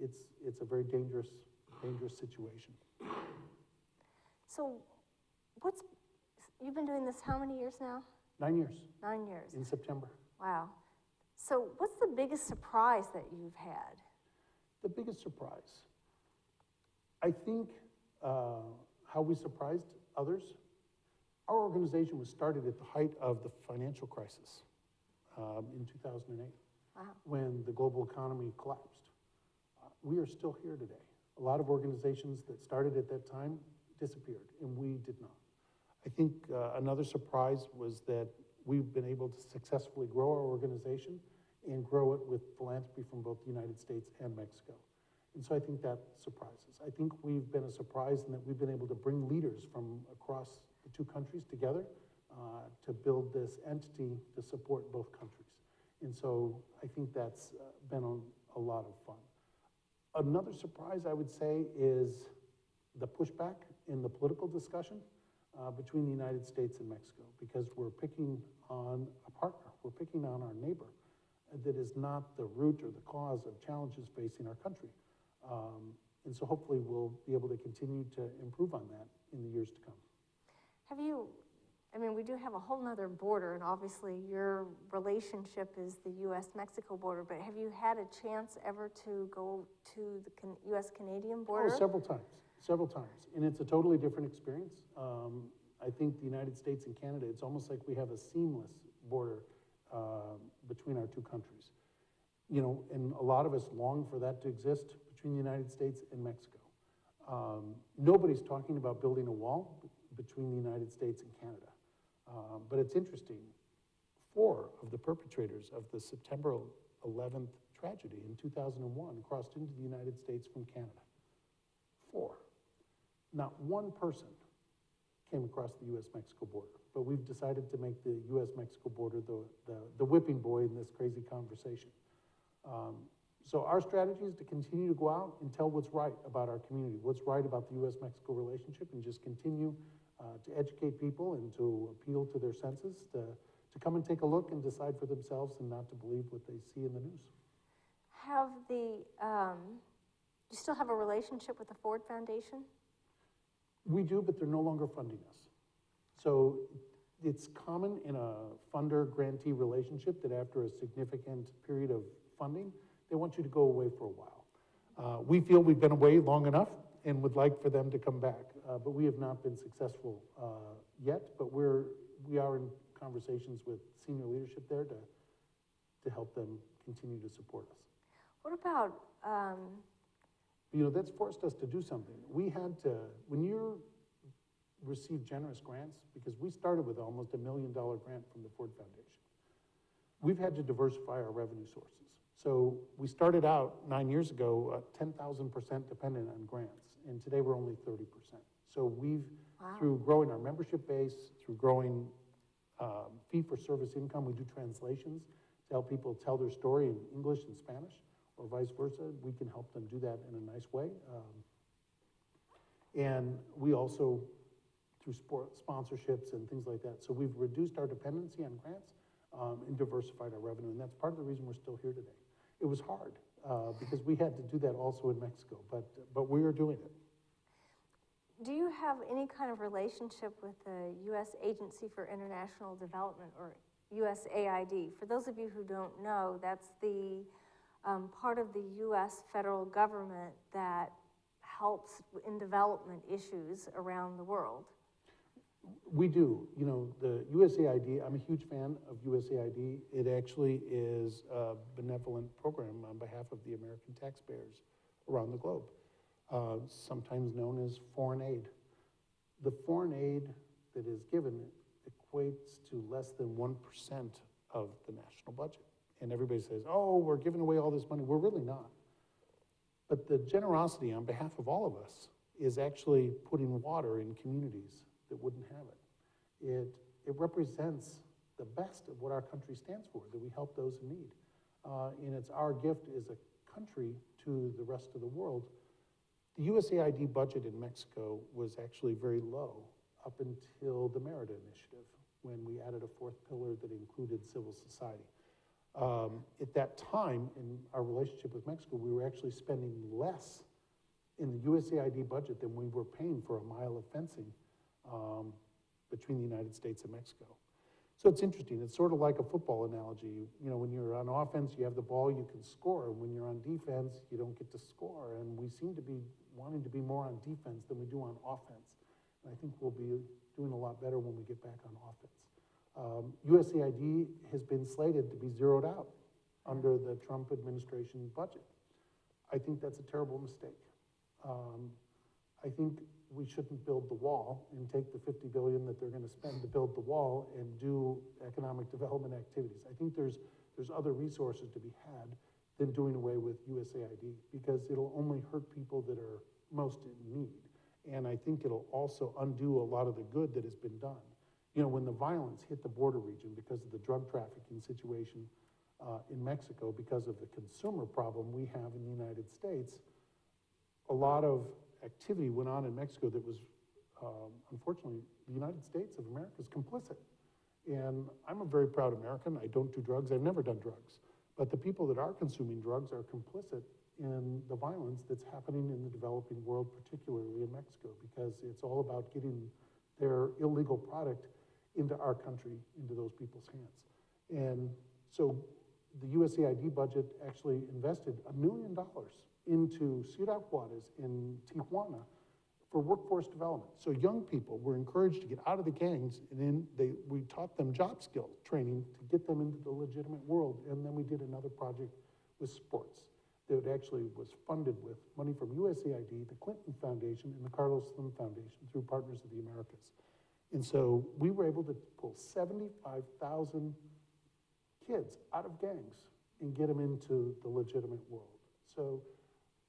It's a very dangerous situation. So you've been doing this how many years now? 9 years. 9 years. In September. Wow. So what's the biggest surprise that you've had? The biggest surprise, I think, how we surprised others. Our organization was started at the height of the financial crisis in 2008, Wow. when the global economy collapsed. We are still here today. A lot of organizations that started at that time disappeared, and we did not. I think another surprise was that we've been able to successfully grow our organization and grow it with philanthropy from both the United States and Mexico. And so I think that surprises. I think we've been a surprise in that we've been able to bring leaders from across the 2 countries together to build this entity to support both countries. And so I think that's been a lot of fun. Another surprise, I would say, is the pushback in the political discussion between the United States and Mexico, because we're picking on a partner, we're picking on our neighbor that is not the root or the cause of challenges facing our country. And so hopefully we'll be able to continue to improve on that in the years to come. We do have a whole nother border, and obviously your relationship is the U.S. Mexico border, but have you had a chance ever to go to the U.S. Canadian border? Oh, several times. And it's a totally different experience. I think the United States and Canada, it's almost like we have a seamless border between our 2 countries. You know, and a lot of us long for that to exist between the United States and Mexico. Nobody's talking about building a wall between the United States and Canada. But it's interesting, 4 of the perpetrators of the September 11th tragedy in 2001 crossed into the United States from Canada. 4. Not one person came across the U.S.-Mexico border, but we've decided to make the U.S.-Mexico border the whipping boy in this crazy conversation. So our strategy is to continue to go out and tell what's right about our community, what's right about the U.S.-Mexico relationship, and just continue to educate people and to appeal to their senses, to come and take a look and decide for themselves and not to believe what they see in the news. You still have a relationship with the Ford Foundation? We do, but they're no longer funding us. So it's common in a funder-grantee relationship that after a significant period of funding, they want you to go away for a while. We feel we've been away long enough and would like for them to come back, but we have not been successful yet, but we are in conversations with senior leadership there to help them continue to support us. What about... You know, that's forced us to do something. We had to, when you receive generous grants, because we started with almost $1 million grant from the Ford Foundation, we've had to diversify our revenue sources. So we started out 9 years ago 10,000% dependent on grants, and today we're only 30%. So we've, through growing our membership base, through growing fee-for-service income, we do translations to help people tell their story in English and Spanish, or vice versa. We can help them do that in a nice way. And we also, through sponsorships and things like that. So we've reduced our dependency on grants and diversified our revenue. And that's part of the reason we're still here today. It was hard because we had to do that also in Mexico, but we are doing it. Do you have any kind of relationship with the U.S. Agency for International Development, or USAID? For those of you who don't know, that's the part of the U.S. federal government that helps in development issues around the world. We do. You know, the USAID, I'm a huge fan of USAID. It actually is a benevolent program on behalf of the American taxpayers around the globe, sometimes known as foreign aid. The foreign aid that is given equates to less than 1% of the national budget. And everybody says, oh, we're giving away all this money. We're really not. But the generosity on behalf of all of us is actually putting water in communities that wouldn't have it. It represents the best of what our country stands for, that we help those in need. And it's our gift as a country to the rest of the world. The USAID budget in Mexico was actually very low up until the Merida Initiative, when we added a fourth pillar that included civil society. At that time, in our relationship with Mexico, we were actually spending less in the USAID budget than we were paying for a mile of fencing between the United States and Mexico. So it's interesting. It's sort of like a football analogy. You know, when you're on offense, you have the ball, you can score. And when you're on defense, you don't get to score. And we seem to be wanting to be more on defense than we do on offense. And I think we'll be doing a lot better when we get back on offense. USAID has been slated to be zeroed out under the Trump administration budget. I think that's a terrible mistake. I think we shouldn't build the wall and take the $50 billion that they're going to spend to build the wall and do economic development activities. I think there's other resources to be had than doing away with USAID, because it'll only hurt people that are most in need. And I think it'll also undo a lot of the good that has been done. You know, when the violence hit the border region because of the drug trafficking situation in Mexico, because of the consumer problem we have in the United States, a lot of activity went on in Mexico that was, unfortunately, the United States of America is complicit. And I'm a very proud American. I don't do drugs. I've never done drugs. But the people that are consuming drugs are complicit in the violence that's happening in the developing world, particularly in Mexico, because it's all about getting their illegal product into our country, into those people's hands. And so the USAID budget actually invested $1 million into Ciudad Juarez in Tijuana for workforce development. So young people were encouraged to get out of the gangs, and then we taught them job skill training to get them into the legitimate world. And then we did another project with sports that actually was funded with money from USAID, the Clinton Foundation, and the Carlos Slim Foundation through Partners of the Americas. And so we were able to pull 75,000 kids out of gangs and get them into the legitimate world. So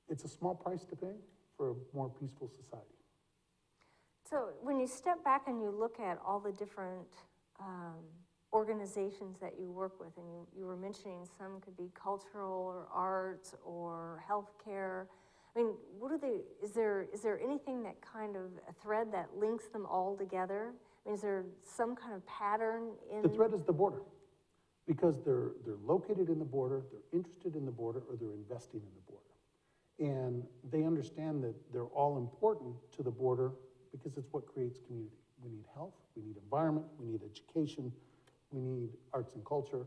it's a small price to pay for a more peaceful society. So when you step back and you look at all the different organizations that you work with, and you were mentioning some could be cultural or arts or healthcare. I mean, is there anything that kind of a thread that links them all together? I mean, is there some kind of pattern in? The thread is the border, because they're located in the border, they're interested in the border, or they're investing in the border. And they understand that they're all important to the border because it's what creates community. We need health, we need environment, we need education, we need arts and culture.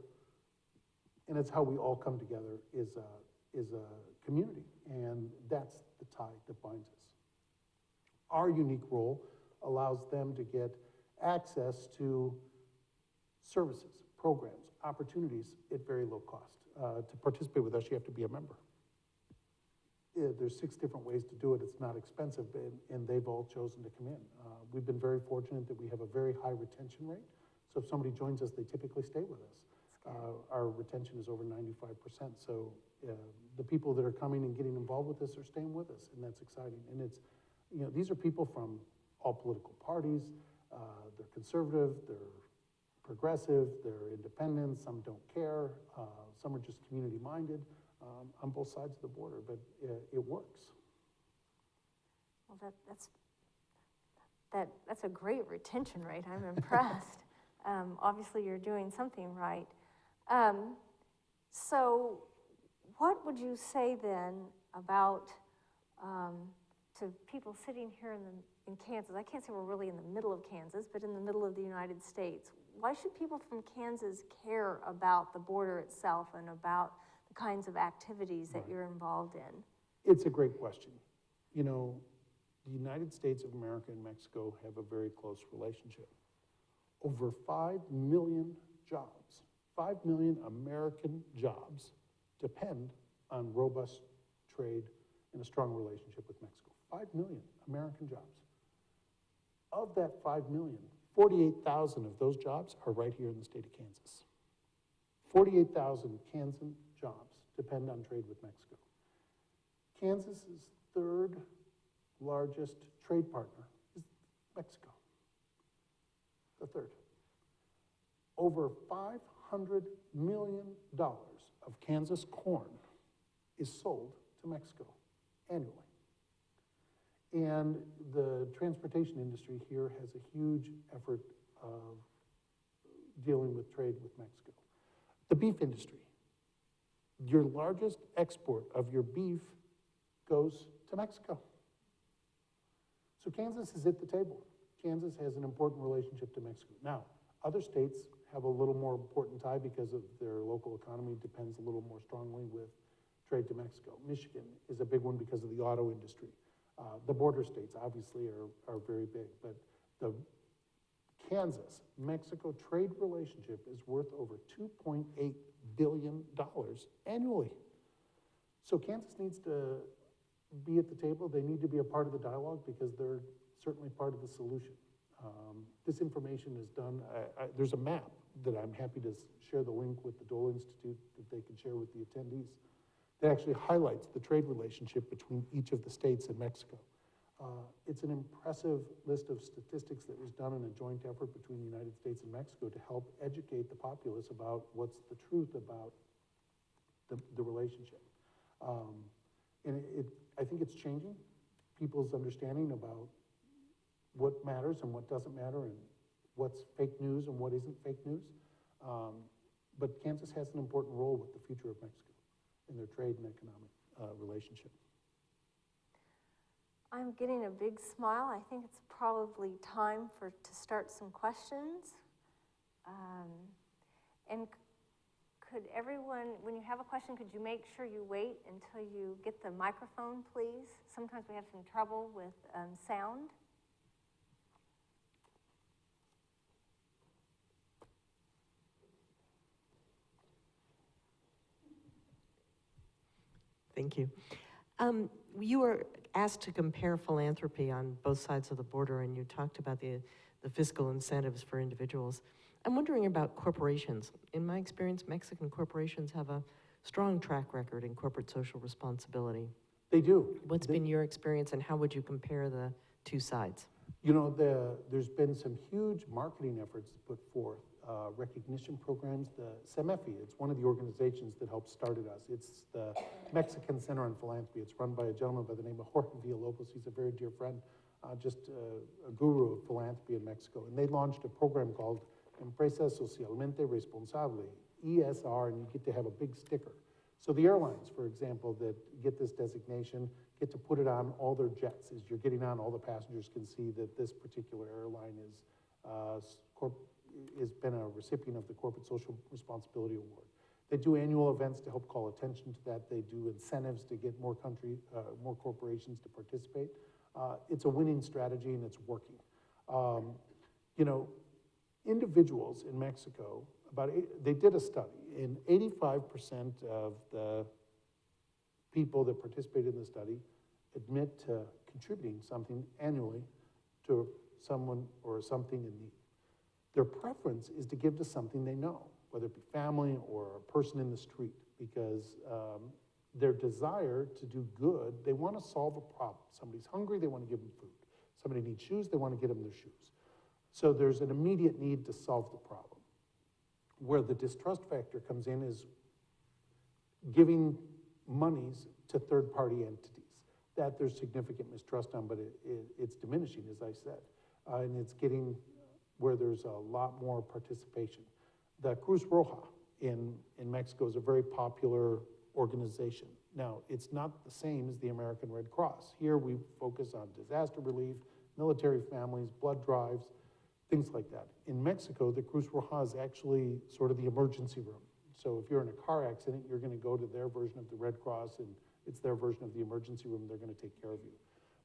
And it's how we all come together is a community. And that's the tie that binds us. Our unique role allows them to get access to services, programs, opportunities at very low cost. To participate with us, you have to be a member. There's 6 different ways to do it. It's not expensive, and they've all chosen to come in. We've been very fortunate that we have a very high retention rate. So if somebody joins us, they typically stay with us. Our retention is over 95%. So the people that are coming and getting involved with us are staying with us, and that's exciting. And it's, you know, these are people from all political parties. They're conservative, they're progressive, they're independent, some don't care, some are just community-minded. On both sides of the border, but it works. Well, that's a great retention rate. I'm impressed. Obviously, you're doing something right. So, what would you say then about to people sitting here in Kansas? I can't say we're really in the middle of Kansas, but in the middle of the United States. Why should people from Kansas care about the border itself and about the kinds of activities that you're involved in? It's a great question. You know, the United States of America and Mexico have a very close relationship. Over 5 million jobs, 5 million American jobs depend on robust trade and a strong relationship with Mexico. 5 million American jobs. Of that 5 million, 48,000 of those jobs are right here in the state of Kansas. 48,000 Kansan jobs depend on trade with Mexico. Kansas's 3rd largest trade partner is Mexico. the third. Over $500 million of Kansas corn is sold to Mexico annually. And the transportation industry here has a huge effort of dealing with trade with Mexico. The beef industry, your largest export of your beef goes to Mexico. So Kansas is at the table. Kansas has an important relationship to Mexico. Now, other states have a little more important tie because of their local economy depends a little more strongly with trade to Mexico. Michigan is a big one because of the auto industry. The border states obviously are very big, but the Kansas-Mexico trade relationship is worth over $2.8 billion annually. So Kansas needs to be at the table. They need to be a part of the dialogue because they're certainly part of the solution. This information is done, there's a map that I'm happy to share the link with the Dole Institute that they can share with the attendees that actually highlights the trade relationship between each of the states and Mexico. It's an impressive list of statistics that was done in a joint effort between the United States and Mexico to help educate the populace about what's the truth about the relationship. And I think it's changing people's understanding about what matters and what doesn't matter and what's fake news and what isn't fake news. But Kansas has an important role with the future of Mexico in their trade and economic relationship. I'm getting a big smile. I think it's probably time to start some questions. And could everyone, when you have a question, could you make sure you wait until you get the microphone, please? Sometimes we have some trouble with sound. Thank you. You were asked to compare philanthropy on both sides of the border, and you talked about the fiscal incentives for individuals. I'm wondering about corporations. In my experience, Mexican corporations have a strong track record in corporate social responsibility. They do. What's been your experience, and how would you compare the two sides? You know, there's been some huge marketing efforts put forth, recognition programs. The CEMEFI, it's one of the organizations that helped started us. It's the Mexican Center on Philanthropy. It's run by a gentleman by the name of Jorge Villalobos. He's a very dear friend, just a guru of philanthropy in Mexico. And they launched a program called Empresa Socialmente Responsable, ESR, and you get to have a big sticker. So the airlines, for example, that get this designation get to put it on all their jets. As you're getting on, all the passengers can see that this particular airline has been a recipient of the Corporate Social Responsibility Award. They do annual events to help call attention to that. They do incentives to get more corporations to participate. It's a winning strategy and it's working. You know, individuals in Mexico, they did a study, and 85% of the people that participated in the study admit to contributing something annually to someone or something in need. Their preference is to give to something they know, whether it be family or a person in the street, because their desire to do good, they want to solve a problem. Somebody's hungry, they want to give them food. Somebody needs shoes, they want to get them their shoes. So there's an immediate need to solve the problem. Where the distrust factor comes in is giving monies to third-party entities. That there's significant mistrust on, but it's diminishing, as I said. And it's getting where there's a lot more participation. The Cruz Roja in Mexico is a very popular organization. Now, it's not the same as the American Red Cross. Here we focus on disaster relief, military families, blood drives, things like that. In Mexico, the Cruz Roja is actually sort of the emergency room. So if you're in a car accident, you're going to go to their version of the Red Cross, and it's their version of the emergency room. They're going to take care of you.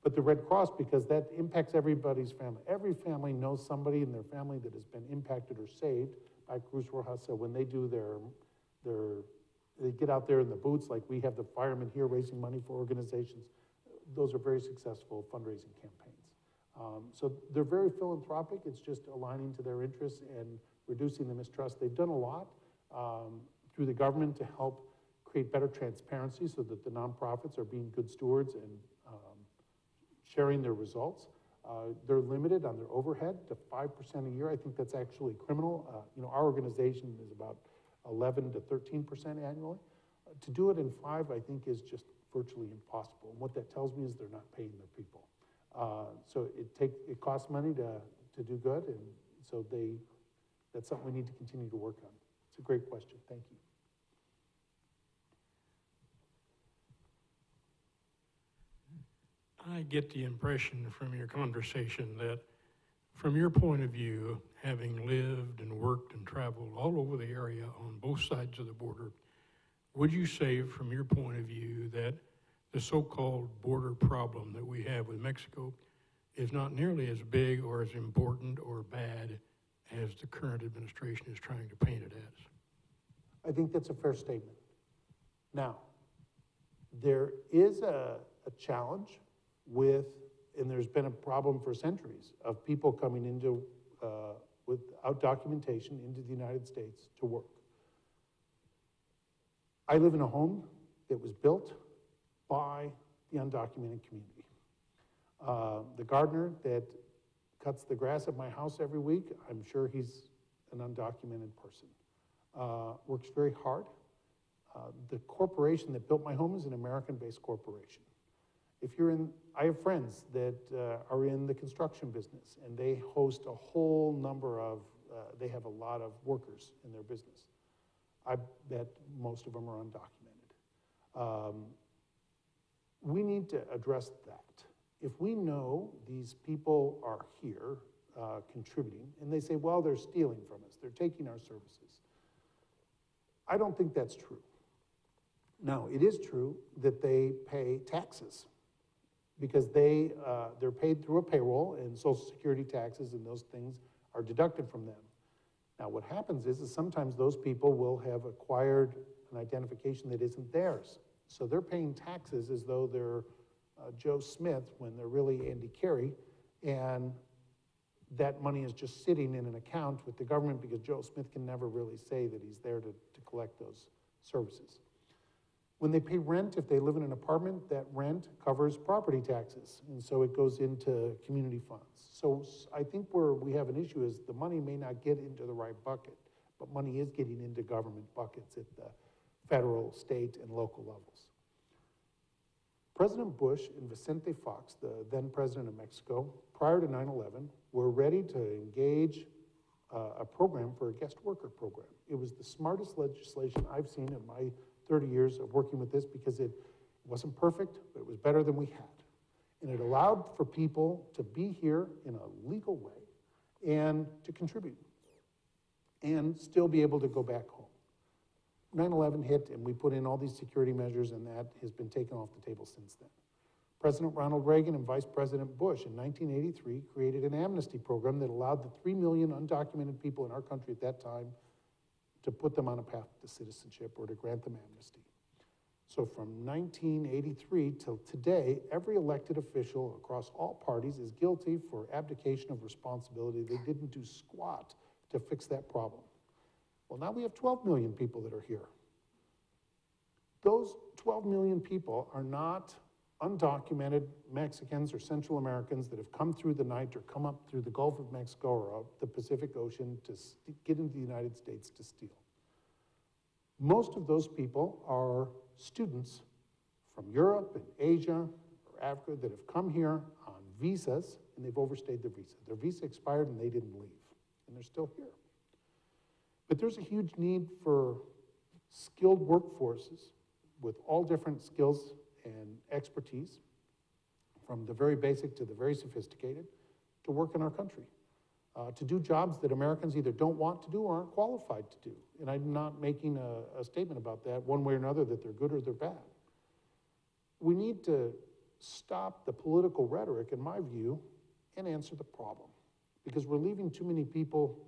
But the Red Cross, because that impacts everybody's family. Every family knows somebody in their family that has been impacted or saved by Cruz Roja. So when they do they get out there in the boots, like we have the firemen here raising money for organizations. Those are very successful fundraising campaigns. So they're very philanthropic. It's just aligning to their interests and reducing the mistrust. They've done a lot through the government to help create better transparency so that the nonprofits are being good stewards and sharing their results. They're limited on their overhead to 5% a year. I think that's actually criminal. Our organization is about 11 to 13% annually. To do it in 5, I think, is just virtually impossible. And what that tells me is they're not paying their people. So it costs money to do good, and so that's something we need to continue to work on. It's a great question. Thank you. I get the impression from your conversation that, from your point of view, having lived and worked and traveled all over the area on both sides of the border, would you say, from your point of view, that the so-called border problem that we have with Mexico is not nearly as big or as important or bad as the current administration is trying to paint it as? I think that's a fair statement. Now, there is a challenge and there's been a problem for centuries of people coming into, without documentation into the United States to work. I live in a home that was built by the undocumented community. The gardener that cuts the grass at my house every week, I'm sure he's an undocumented person. Works very hard. The corporation that built my home is an American-based corporation. I have friends that are in the construction business, and they host a whole number of, they have a lot of workers in their business. I bet most of them are undocumented. We need to address that. If we know these people are here contributing, and they say, well, they're stealing from us, they're taking our services. I don't think that's true. Now, it is true that they pay taxes, because they're paid through a payroll, and Social Security taxes and those things are deducted from them. Now, what happens is sometimes those people will have acquired an identification that isn't theirs. So they're paying taxes as though they're Joe Smith when they're really Andy Carey, and that money is just sitting in an account with the government because Joe Smith can never really say that he's there to collect those services. When they pay rent, if they live in an apartment, that rent covers property taxes, and so it goes into community funds. So I think where we have an issue is the money may not get into the right bucket, but money is getting into government buckets at the federal, state, and local levels. President Bush and Vicente Fox, the then president of Mexico, prior to 9/11, were ready to engage a program for a guest worker program. It was the smartest legislation I've seen in my 30 years of working with this, because it wasn't perfect, but it was better than we had. And it allowed for people to be here in a legal way and to contribute and still be able to go back home. 9/11 hit, and we put in all these security measures, and that has been taken off the table since then. President Ronald Reagan and Vice President Bush in 1983 created an amnesty program that allowed the 3 million undocumented people in our country at that time to put them on a path to citizenship or to grant them amnesty. So from 1983 till today, every elected official across all parties is guilty for abdication of responsibility. They didn't do squat to fix that problem. Well, now we have 12 million people that are here. Those 12 million people are not undocumented Mexicans or Central Americans that have come through the night or come up through the Gulf of Mexico or up the Pacific Ocean to get into the United States to steal. Most of those people are students from Europe and Asia or Africa that have come here on visas, and they've overstayed their visa. Their visa expired and they didn't leave, and they're still here. But there's a huge need for skilled workforces with all different skills and expertise, from the very basic to the very sophisticated, to work in our country, to do jobs that Americans either don't want to do or aren't qualified to do. And I'm not making a statement about that one way or another, that they're good or they're bad. We need to stop the political rhetoric, in my view, and answer the problem, because we're leaving too many people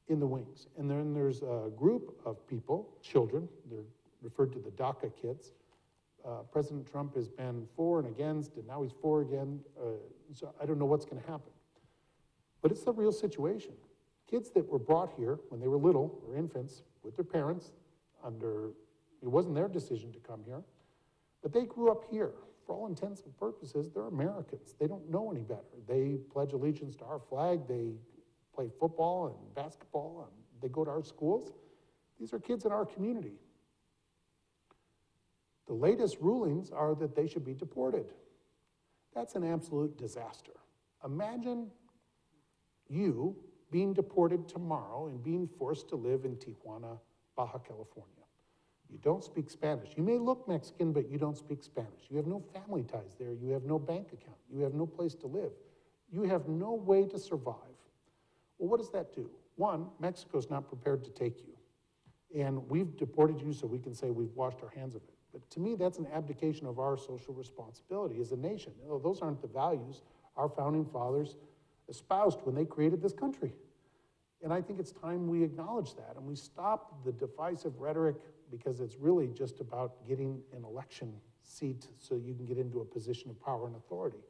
in the wings. And then there's a group of people, children, they're referred to the DACA kids. President Trump has been for and against, and now he's for again. So I don't know what's going to happen. But it's the real situation. Kids that were brought here when they were little, or infants, with their parents, it wasn't their decision to come here, but they grew up here for all intents and purposes, they're Americans. They don't know any better. They pledge allegiance to our flag, they play football and basketball, and they go to our schools. These are kids in our community. The latest rulings are that they should be deported. That's an absolute disaster. Imagine you being deported tomorrow and being forced to live in Tijuana, Baja California. You don't speak Spanish. You may look Mexican, but you don't speak Spanish. You have no family ties there. You have no bank account. You have no place to live. You have no way to survive. Well, what does that do? One, Mexico's not prepared to take you. And we've deported you so we can say we've washed our hands of it. But to me, that's an abdication of our social responsibility as a nation. Those aren't the values our founding fathers espoused when they created this country. And I think it's time we acknowledge that and we stop the divisive rhetoric, because it's really just about getting an election seat so you can get into a position of power and authority.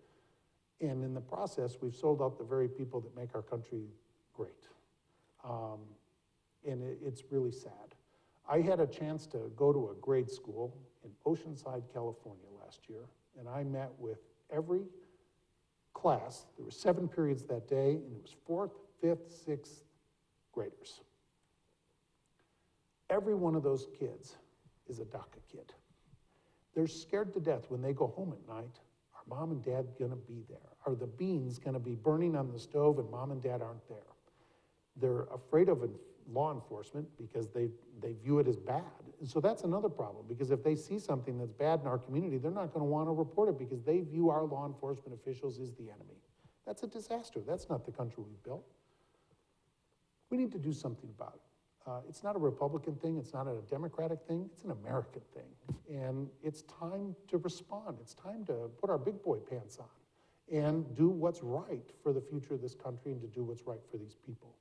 And in the process, we've sold out the very people that make our country great. And it's really sad. I had a chance to go to a grade school in Oceanside, California last year, and I met with every class. There were 7 periods that day, and it was 4th, 5th, 6th graders. Every one of those kids is a DACA kid. They're scared to death when they go home at night. Are mom and dad gonna be there? Are the beans gonna be burning on the stove and mom and dad aren't there? They're afraid of law enforcement because they view it as bad. And so that's another problem, because if they see something that's bad in our community, they're not gonna wanna report it because they view our law enforcement officials as the enemy. That's a disaster. That's not the country we've built. We need to do something about it. It's not a Republican thing, it's not a Democratic thing, it's an American thing. And it's time to respond. It's time to put our big boy pants on and do what's right for the future of this country and to do what's right for these people.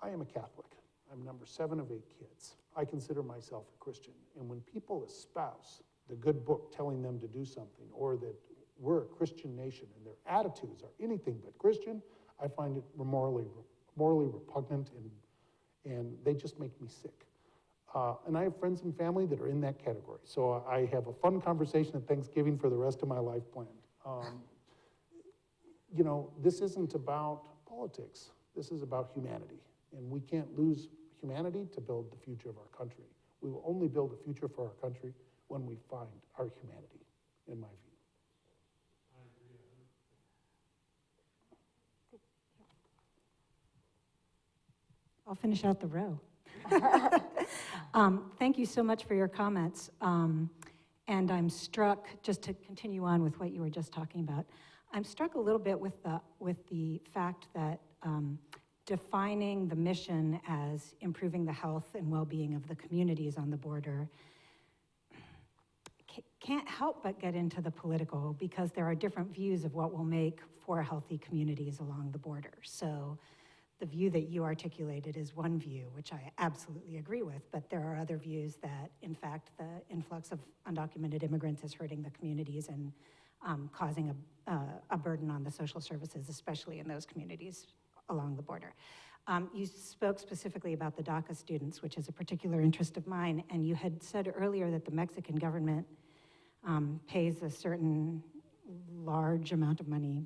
I am a Catholic. I'm number 7 of 8 kids. I consider myself a Christian. And when people espouse the good book telling them to do something, or that we're a Christian nation and their attitudes are anything but Christian, I find it morally repugnant, and they just make me sick. And I have friends and family that are in that category. So I have a fun conversation at Thanksgiving for the rest of my life planned. You know, this isn't about politics. This is about humanity. And we can't lose humanity to build the future of our country. We will only build a future for our country when we find our humanity, in my view. I'll finish out the row. Thank you so much for your comments. And I'm struck, just to continue on with what you were just talking about, I'm struck a little bit with the fact that defining the mission as improving the health and well-being of the communities on the border can't help but get into the political, because there are different views of what will make for healthy communities along the border. So the view that you articulated is one view, which I absolutely agree with, but there are other views that, in fact, the influx of undocumented immigrants is hurting the communities and causing a burden on the social services, especially in those communities along the border. You spoke specifically about the DACA students, which is a particular interest of mine, and you had said earlier that the Mexican government pays a certain large amount of money,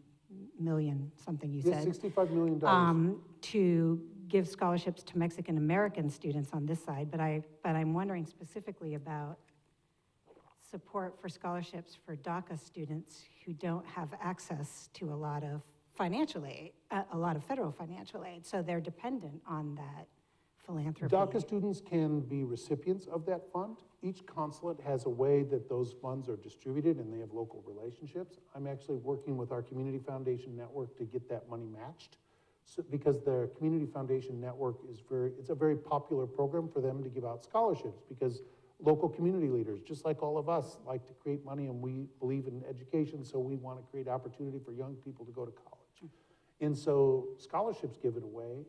million something you said. Yes, $65 million. To give scholarships to Mexican American students on this side, but I'm wondering specifically about support for scholarships for DACA students who don't have access to a lot of financial aid, a lot of federal financial aid, so they're dependent on that philanthropy. DACA students can be recipients of that fund. Each consulate has a way that those funds are distributed, and they have local relationships. I'm actually working with our Community Foundation Network to get that money matched, because the Community Foundation Network it's a very popular program for them to give out scholarships, because local community leaders, just like all of us, like to create money, and we believe in education, so we want to create opportunity for young people to go to college. And so scholarships given away,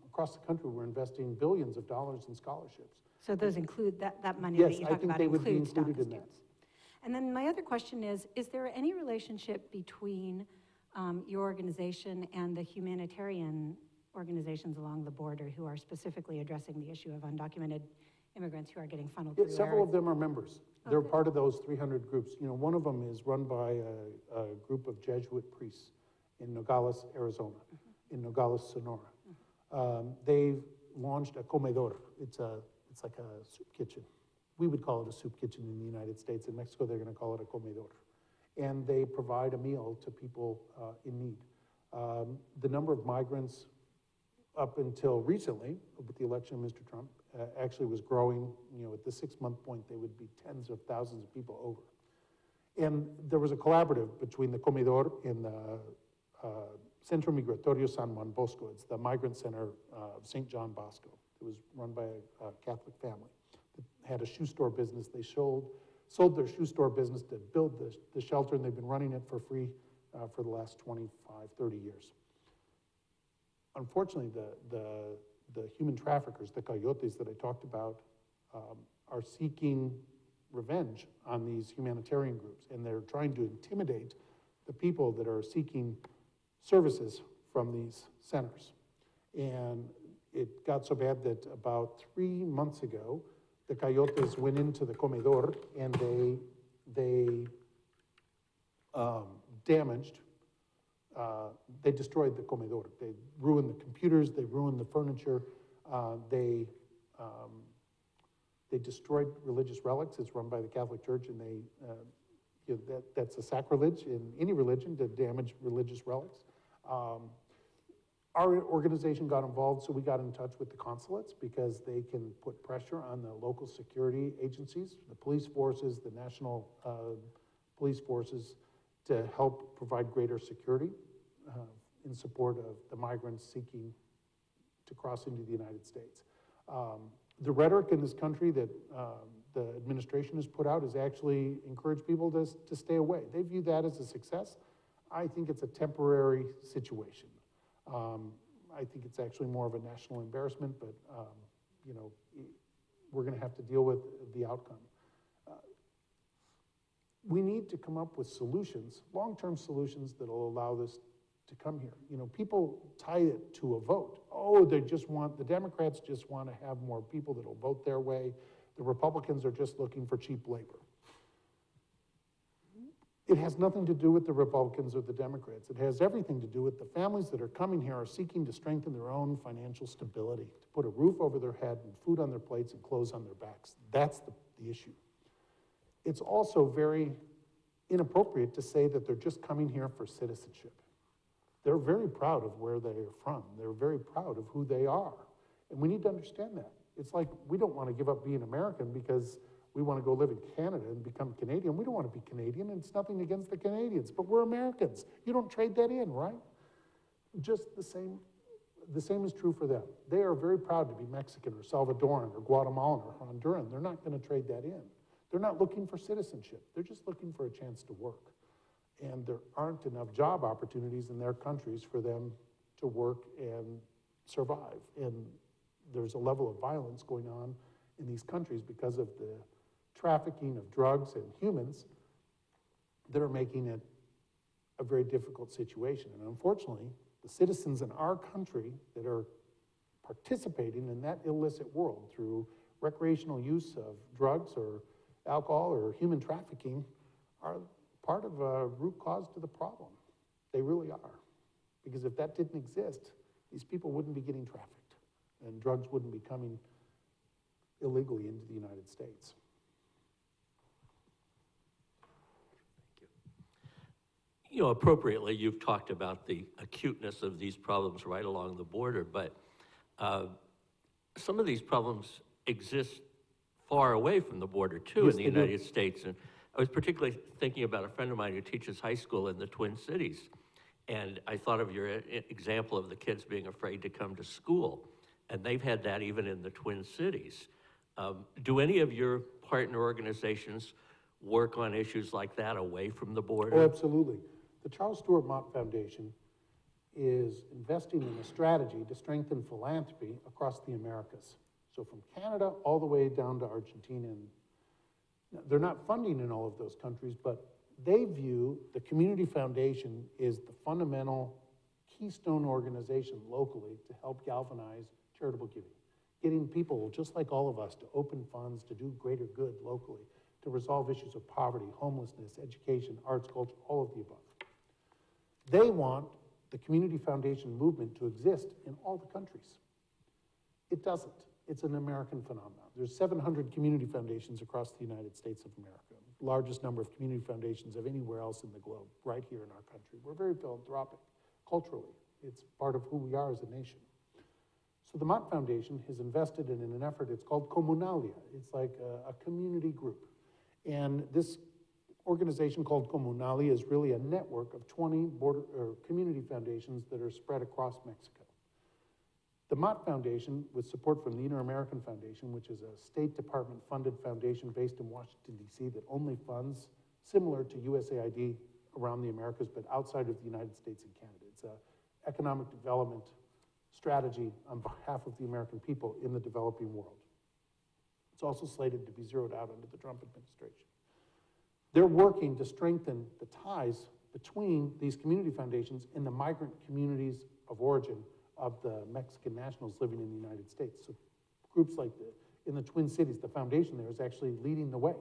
across the country, we're investing billions of dollars in scholarships. So those include, that money Yes, that you I talk think about they would be includes included DACA in that. students. And then my other question is there any relationship between your organization and the humanitarian organizations along the border who are specifically addressing the issue of undocumented immigrants who are getting funneled through Several of them are members. They're part of those 300 groups. You know, one of them is run by a group of Jesuit priests in Nogales, Arizona, in Nogales, Sonora. They've launched a comedor. It's like a soup kitchen. We would call it a soup kitchen in the United States. In Mexico, they're going to call it a comedor. And they provide a meal to people in need. The number of migrants up until recently, with the election of Mr. Trump, actually was growing. You know, at the 6-month point, they would be tens of thousands of people over. And there was a collaborative between the comedor and the Centro Migratorio San Juan Bosco. It's the migrant center of St. John Bosco. It was run by a Catholic family that had a shoe store business. They sold their shoe store business to build the shelter, and they've been running it for free for the last 25, 30 years. Unfortunately, the human traffickers, the coyotes that I talked about, are seeking revenge on these humanitarian groups, and they're trying to intimidate the people that are seeking services from these centers. And it got so bad that about 3 months ago, the coyotes went into the comedor and they damaged, they destroyed the comedor. They ruined the computers, they ruined the furniture, they destroyed religious relics. It's run by the Catholic Church, and that's a sacrilege in any religion to damage religious relics. Our organization got involved, so we got in touch with the consulates because they can put pressure on the local security agencies, the police forces, the national police forces, to help provide greater security in support of the migrants seeking to cross into the United States. The rhetoric in this country that the administration has put out has actually encouraged people to stay away. They view that as a success. I think it's a temporary situation. I think it's actually more of a national embarrassment, but you know, we're going to have to deal with the outcome. We need to come up with solutions, long-term solutions that will allow this to come here. You know, people tie it to a vote. Oh, the Democrats just want to have more people that will vote their way. The Republicans are just looking for cheap labor. It has nothing to do with the Republicans or the Democrats. It has everything to do with the families that are coming here are seeking to strengthen their own financial stability, to put a roof over their head and food on their plates and clothes on their backs. That's the issue. It's also very inappropriate to say that they're just coming here for citizenship. They're very proud of where they are from. They're very proud of who they are. And we need to understand that. It's like we don't want to give up being American because we want to go live in Canada and become Canadian. We don't want to be Canadian, and it's nothing against the Canadians, but we're Americans. You don't trade that in, right? Just the same is true for them. They are very proud to be Mexican or Salvadoran or Guatemalan or Honduran. They're not going to trade that in. They're not looking for citizenship. They're just looking for a chance to work. And there aren't enough job opportunities in their countries for them to work and survive. And there's a level of violence going on in these countries because of the trafficking of drugs and humans that are making it a very difficult situation. And unfortunately, the citizens in our country that are participating in that illicit world through recreational use of drugs or alcohol or human trafficking are part of a root cause to the problem. They really are. Because if that didn't exist, these people wouldn't be getting trafficked and drugs wouldn't be coming illegally into the United States. You know, appropriately, you've talked about the acuteness of these problems right along the border, but some of these problems exist far away from the border, too, Yes, in the they do. United States. And I was particularly thinking about a friend of mine who teaches high school in the Twin Cities. And I thought of your example of the kids being afraid to come to school. And they've had that even in the Twin Cities. Do any of your partner organizations work on issues like that away from the border? Oh, absolutely. The Charles Stewart Mott Foundation is investing in a strategy to strengthen philanthropy across the Americas. So from Canada all the way down to Argentina. And they're not funding in all of those countries, but they view the community foundation is the fundamental keystone organization locally to help galvanize charitable giving. Getting people just like all of us to open funds to do greater good locally, to resolve issues of poverty, homelessness, education, arts, culture, all of the above. They want the community foundation movement to exist in all the countries. It doesn't. It's an American phenomenon. There's 700 community foundations across the United States of America, largest number of community foundations of anywhere else in the globe, right here in our country. We're very philanthropic, culturally. It's part of who we are as a nation. So the Mott Foundation has invested in an effort, it's called Comunalia. It's like a community group. And this organization called Comunalia is really a network of 20 community foundations that are spread across Mexico. The Mott Foundation, with support from the Inter-American Foundation, which is a State Department-funded foundation based in Washington, D.C., that only funds similar to USAID around the Americas, but outside of the United States and Canada. It's an economic development strategy on behalf of the American people in the developing world. It's also slated to be zeroed out under the Trump administration. They're working to strengthen the ties between these community foundations and the migrant communities of origin of the Mexican nationals living in the United States. So groups like in the Twin Cities, the foundation there is actually leading the way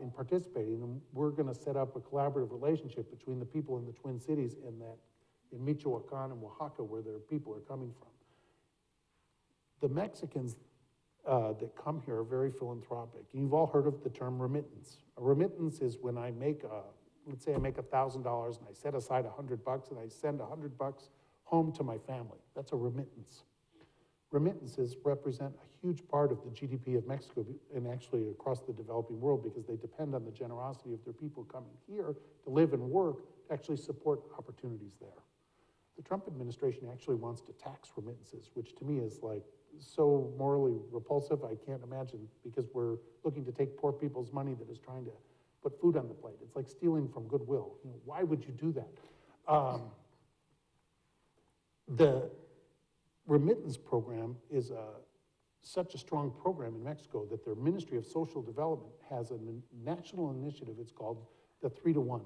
in participating. And we're going to set up a collaborative relationship between the people in the Twin Cities and that in Michoacan and Oaxaca, where their people are coming from. The Mexicans that come here are very philanthropic. You've all heard of the term remittance. A remittance is when I make let's say I make $1,000 and I set aside $100 and I send $100 home to my family. That's a remittance. Remittances represent a huge part of the GDP of Mexico and actually across the developing world because they depend on the generosity of their people coming here to live and work to actually support opportunities there. The Trump administration actually wants to tax remittances, which to me is like so morally repulsive, I can't imagine, because we're looking to take poor people's money that is trying to put food on the plate. It's like stealing from Goodwill. You know, why would you do that? The remittance program is such a strong program in Mexico that their Ministry of Social Development has a national initiative. It's called the 3-to-1.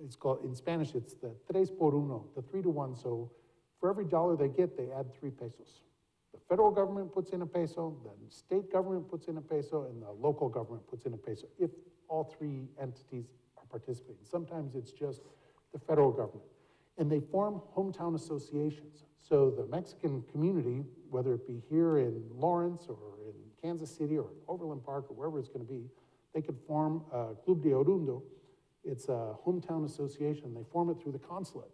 It's called, in Spanish, it's the 3-por-1, the 3-to-1. So for every dollar they get, they add 3 pesos. The federal government puts in a peso, the state government puts in a peso, and the local government puts in a peso, if all 3 entities are participating. Sometimes it's just the federal government. And they form hometown associations. So the Mexican community, whether it be here in Lawrence or in Kansas City or in Overland Park or wherever it's going to be, they could form a Club de Orundo. It's a hometown association. They form it through the consulate.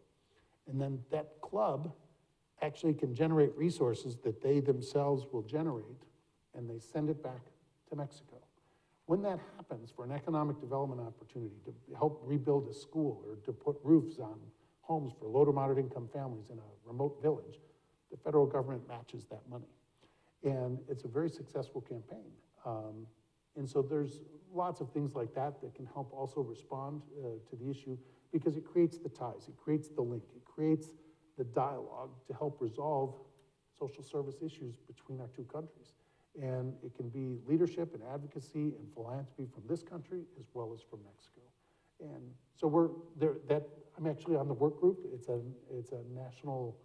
And then that club actually can generate resources that they themselves will generate, and they send it back to Mexico. When that happens for an economic development opportunity to help rebuild a school or to put roofs on homes for low to moderate income families in a remote village, the federal government matches that money. And it's a very successful campaign. And so there's lots of things like that that can help also respond to the issue because it creates the ties, it creates the link, it creates the dialogue to help resolve social service issues between our 2 countries. And it can be leadership and advocacy and philanthropy from this country as well as from Mexico. And so we're there, I'm actually on the work group. It's a national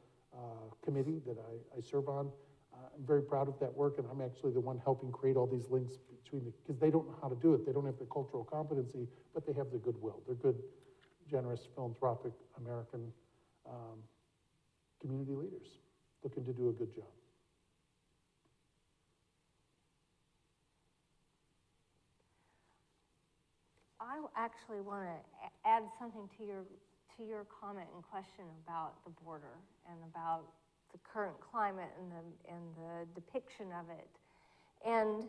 committee that I serve on. I'm very proud of that work, and I'm actually the one helping create all these links between because they don't know how to do it. They don't have the cultural competency, but they have the goodwill. They're good, generous, philanthropic American community leaders looking to do a good job. I actually want to add something to your comment and question about the border and about the current climate and the depiction of it. And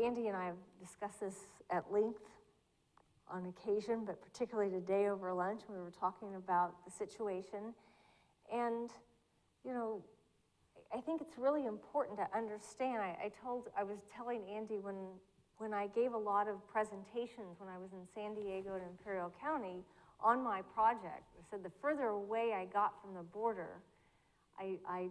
Andy and I have discussed this at length on occasion, but particularly today over lunch, we were talking about the situation. And, you know, I think it's really important to understand. I was telling Andy when I gave a lot of presentations when I was in San Diego and Imperial County on my project, I said the further away I got from the border, I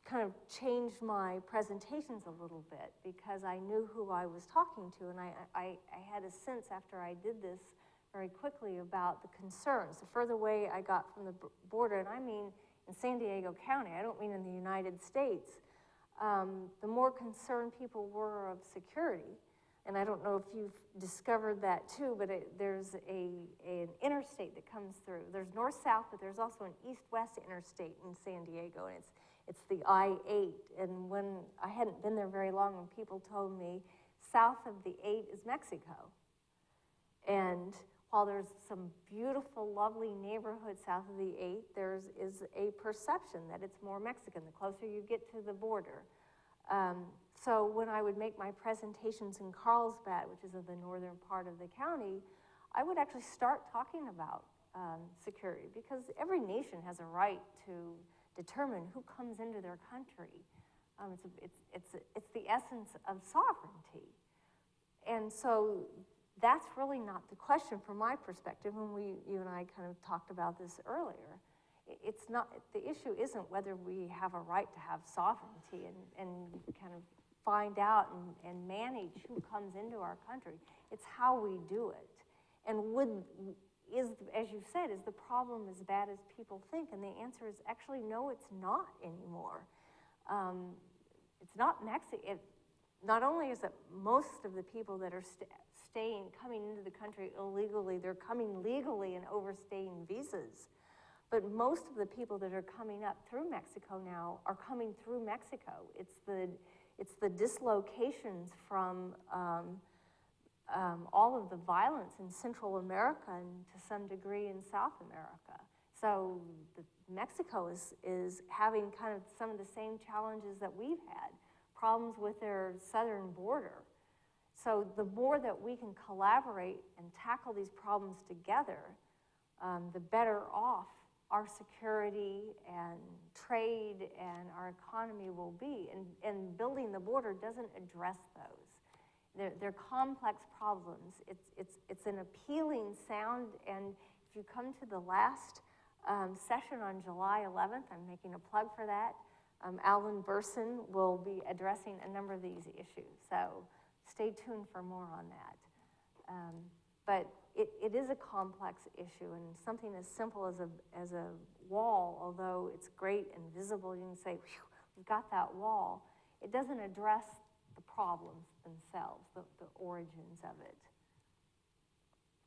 kind of changed my presentations a little bit because I knew who I was talking to, and I had a sense after I did this very quickly about the concerns. The further away I got from the border, and I mean in San Diego County, I don't mean in the United States, the more concerned people were of security. And I don't know if you've discovered that too, but there's an interstate that comes through. There's north-south, but there's also an east-west interstate in San Diego, and it's the I-8. And when I hadn't been there very long, when people told me south of the 8 is Mexico. And while there's some beautiful, lovely neighborhoods south of the 8, is a perception that it's more Mexican the closer you get to the border. So when I would make my presentations in Carlsbad, which is in the northern part of the county, I would actually start talking about security, because every nation has a right to determine who comes into their country. It's the essence of sovereignty. And so that's really not the question from my perspective. When you and I kind of talked about this earlier, it's not, the issue isn't whether we have a right to have sovereignty and kind of find out and manage who comes into our country. It's how we do it. And as you said, is the problem as bad as people think? And the answer is actually no, it's not anymore. It's not Mexico. Not only is it most of the people that are coming into the country illegally, they're coming legally and overstaying visas. But most of the people that are coming up through Mexico now are coming through Mexico. It's the dislocations from all of the violence in Central America and to some degree in South America. So Mexico is having kind of some of the same challenges that we've had, problems with their southern border. So the more that we can collaborate and tackle these problems together, the better off our security and trade and our economy will be. And building the border doesn't address those. They're complex problems. It's an appealing sound, and if you come to the last session on July 11th, I'm making a plug for that, Alan Burson will be addressing a number of these issues. So stay tuned for more on that. But it is a complex issue, and something as simple as a wall, although it's great and visible, you can say, we've got that wall. It doesn't address the problems themselves, the origins of it.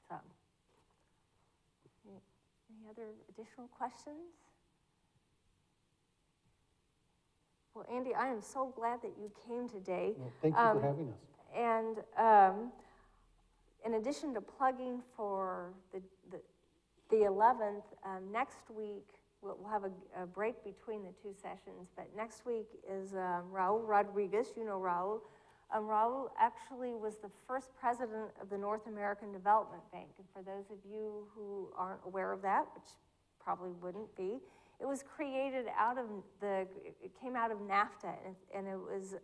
So, any other additional questions? Well, Andy, I am so glad that you came today. Well, thank you for having us. And in addition to plugging for the 11th, next week, we'll have a break between the two sessions, but next week is Raul Rodriguez. You know Raul. Raul actually was the first president of the North American Development Bank. And for those of you who aren't aware of that, which probably wouldn't be, it was created it came out of NAFTA, and it was,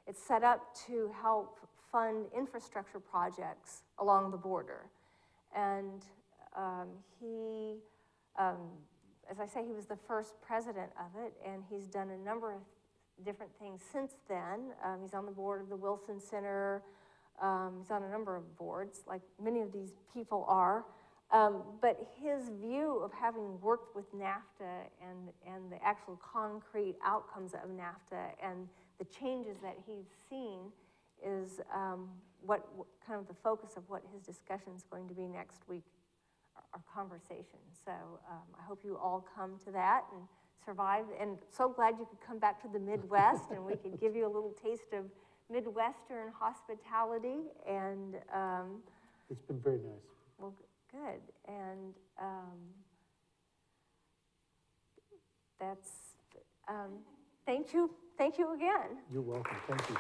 it's set up to help fund infrastructure projects along the border. And he, as I say, he was the first president of it, and he's done a number of different things since then. He's on the board of the Wilson Center. He's on a number of boards, like many of these people are. But his view of having worked with NAFTA and the actual concrete outcomes of NAFTA and the changes that he's seen is what kind of the focus of what his discussion is going to be next week, our conversation. So I hope you all come to that and survive. And so glad you could come back to the Midwest and we could give you a little taste of Midwestern hospitality. And it's been very nice. Well, good. And that's, thank you again. You're welcome. Thank you.